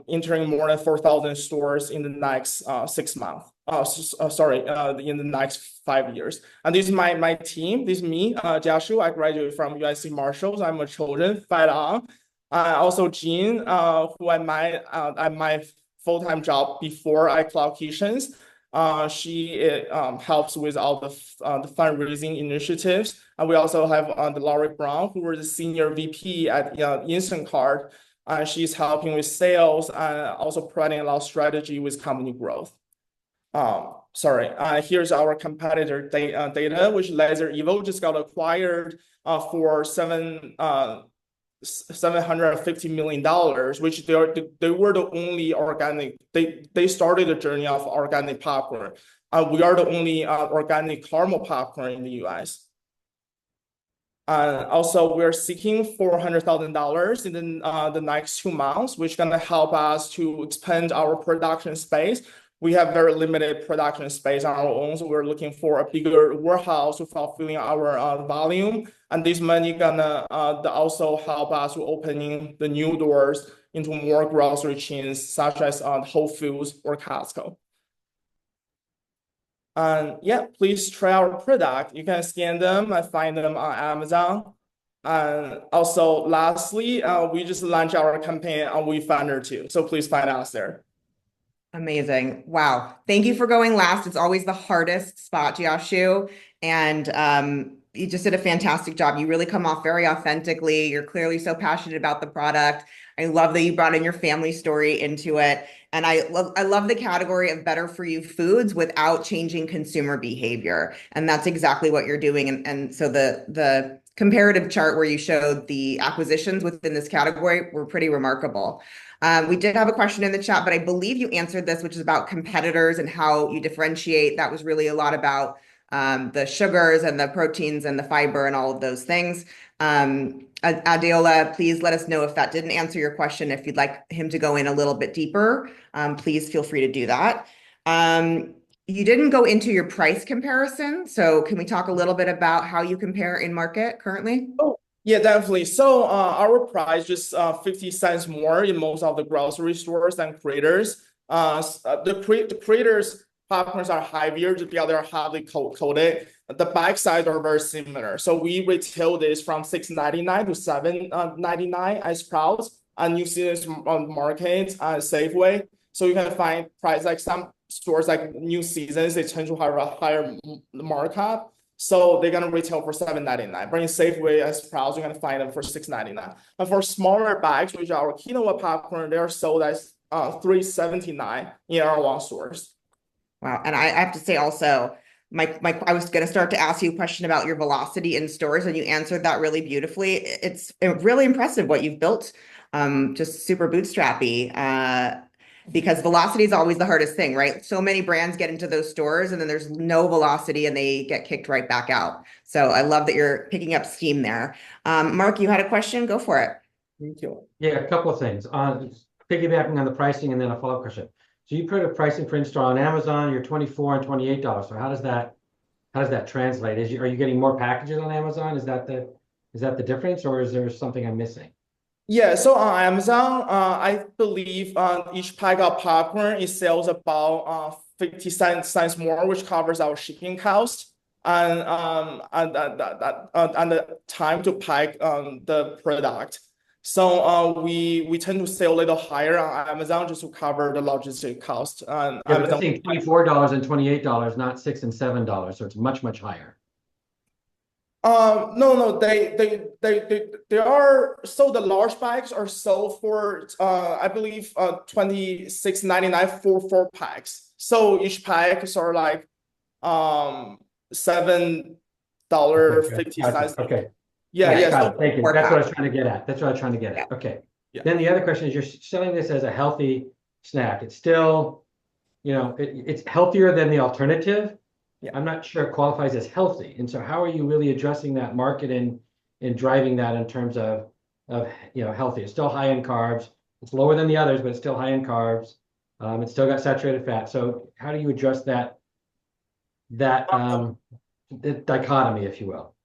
entering more than 4,000 stores in the next 6 months. In the next 5 years. And this is my team. This is me, Jiashu. I graduated from USC Marshalls. I'm a children. Also Jean, who I met at my full-time job before I Cloud Kitchens. She helps with all the fundraising initiatives. And we also have the Laurie Brown, who was the senior VP at Instant Cart. She's helping with sales and also providing a lot of strategy with company growth. Here's our competitor data, which Laser Evil just got acquired for $750 million, which they were the only organic. They started the journey of organic popcorn. We are the only organic caramel popcorn in the US. Also, we're seeking $400,000 in the next 2 months, which is going to help us to expand our production space. We have very limited production space on our own, so we're looking for a bigger warehouse to fulfilling our volume. And this money gonna also help us to opening the new doors into more grocery chains, such as Whole Foods or Costco. And yeah, please try our product. You can scan them and find them on Amazon. And also, lastly, we just launched our campaign on WeFounder too. So please find us there. Amazing. Wow. Thank you for going last. It's always the hardest spot, Jiashu. And you just did a fantastic job. You really come off very authentically. You're clearly so passionate about the product. I love that you brought in your family story into it. And I love the category of better for you foods without changing consumer behavior. And that's exactly what you're doing. And so the comparative chart where you showed the acquisitions within this category were pretty remarkable. We did have a question in the chat, but I believe you answered this, which is about competitors and how you differentiate. That was really a lot about the sugars and the proteins and the fiber and all of those things. Adeola, please let us know if that didn't answer your question. If you'd like him to go in a little bit deeper, please feel free to do that. You didn't go into your price comparison. So can we talk a little bit about how you compare in market currently? Oh, yeah, definitely. So our price just 50 cents more in most of the grocery stores than Creators. The Creators popcorns are heavier because they're heavily coated. The bag size are very similar. So we retail this from $6.99 to $7.99 as Sprouts, and you see this on Market, Safeway. So you can find price like some stores like New Seasons, they tend to have a higher markup. So they're gonna retail for $7.99. But in Safeway as Sprouts, you're gonna find them for $6.99. And for smaller bags, which are our quinoa popcorn, they're sold as $3.79 in our one stores. Wow. And I have to say also, I was going to start to ask you a question about your velocity in stores, and you answered that really beautifully. It's really impressive what you've built, just super bootstrappy, because velocity is always the hardest thing, right? So many brands get into those stores and then there's no velocity and they get kicked right back out. So I love that you're picking up steam there. Mark, you had a question? Go for it. Thank you. Yeah, a couple of things. Piggybacking on the pricing and then a follow-up question. So you put a pricing for in-store on Amazon, you're $24 and $28. So how does that translate? Are you getting more packages on Amazon? Is that the difference, or is there something I'm missing? Yeah, so on Amazon, I believe each pack of popcorn it sells about 50 cents more, which covers our shipping cost and the time to pack the product. So we tend to sell a little higher on Amazon just to cover the logistic cost. And Yeah, but they're Amazon, saying $24 and $28, not $6 and $7, so it's much, much higher. no, they are, so the large bags are sold for I believe $26.99 for 4 packs. So each pack is sort of like $7.50. Okay. Yeah, Yes, yeah. got So it. Thank you. Or That's what I back. was trying to get at. That's what I was trying to get Yeah. at. Okay. Yeah. Then the other question is, you're selling this as a healthy snack. It's still, it's healthier than the alternative. Yeah. I'm not sure it qualifies as healthy. And so how are you really addressing that market and driving that in terms of healthy? It's still high in carbs. It's lower than the others, but it's still high in carbs. It's still got saturated fat. So how do you address that the dichotomy, if you will?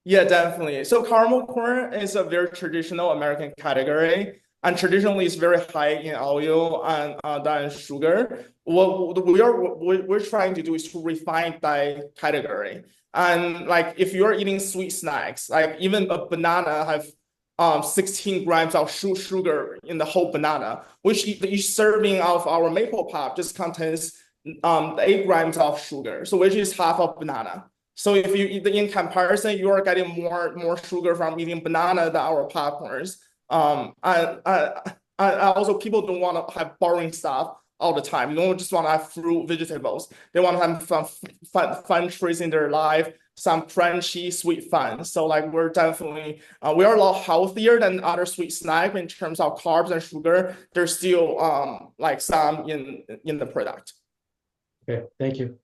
Yeah, definitely. So caramel corn is a very traditional American category, and traditionally it's very high in oil and than sugar. What we're trying to do is to refine that category. And like if you're eating sweet snacks, like even a banana have 16 grams of sugar in the whole banana, which each serving of our maple pop just contains 8 grams of sugar, so which is half of banana. So if you eat in comparison, you are getting more sugar from eating banana than our popcorns. And also people don't want to have boring stuff all the time. You don't just want to have fruit, vegetables. They want to have some fun treats in their life, some crunchy, sweet fun. So like we're definitely we are a lot healthier than other sweet snack in terms of carbs and sugar. There's still like some in the product. Okay, thank you.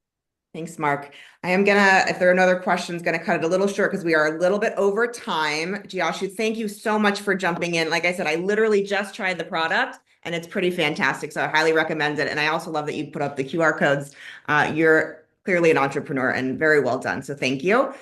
Thanks, Mark. I am gonna, if there are no other questions, gonna cut it a little short because we are a little bit over time. Jiashu, thank you so much for jumping in. Like I said, I literally just tried the product and it's pretty fantastic. So I highly recommend it. And I also love that you put up the QR codes. You're clearly an entrepreneur and very well done. So thank you.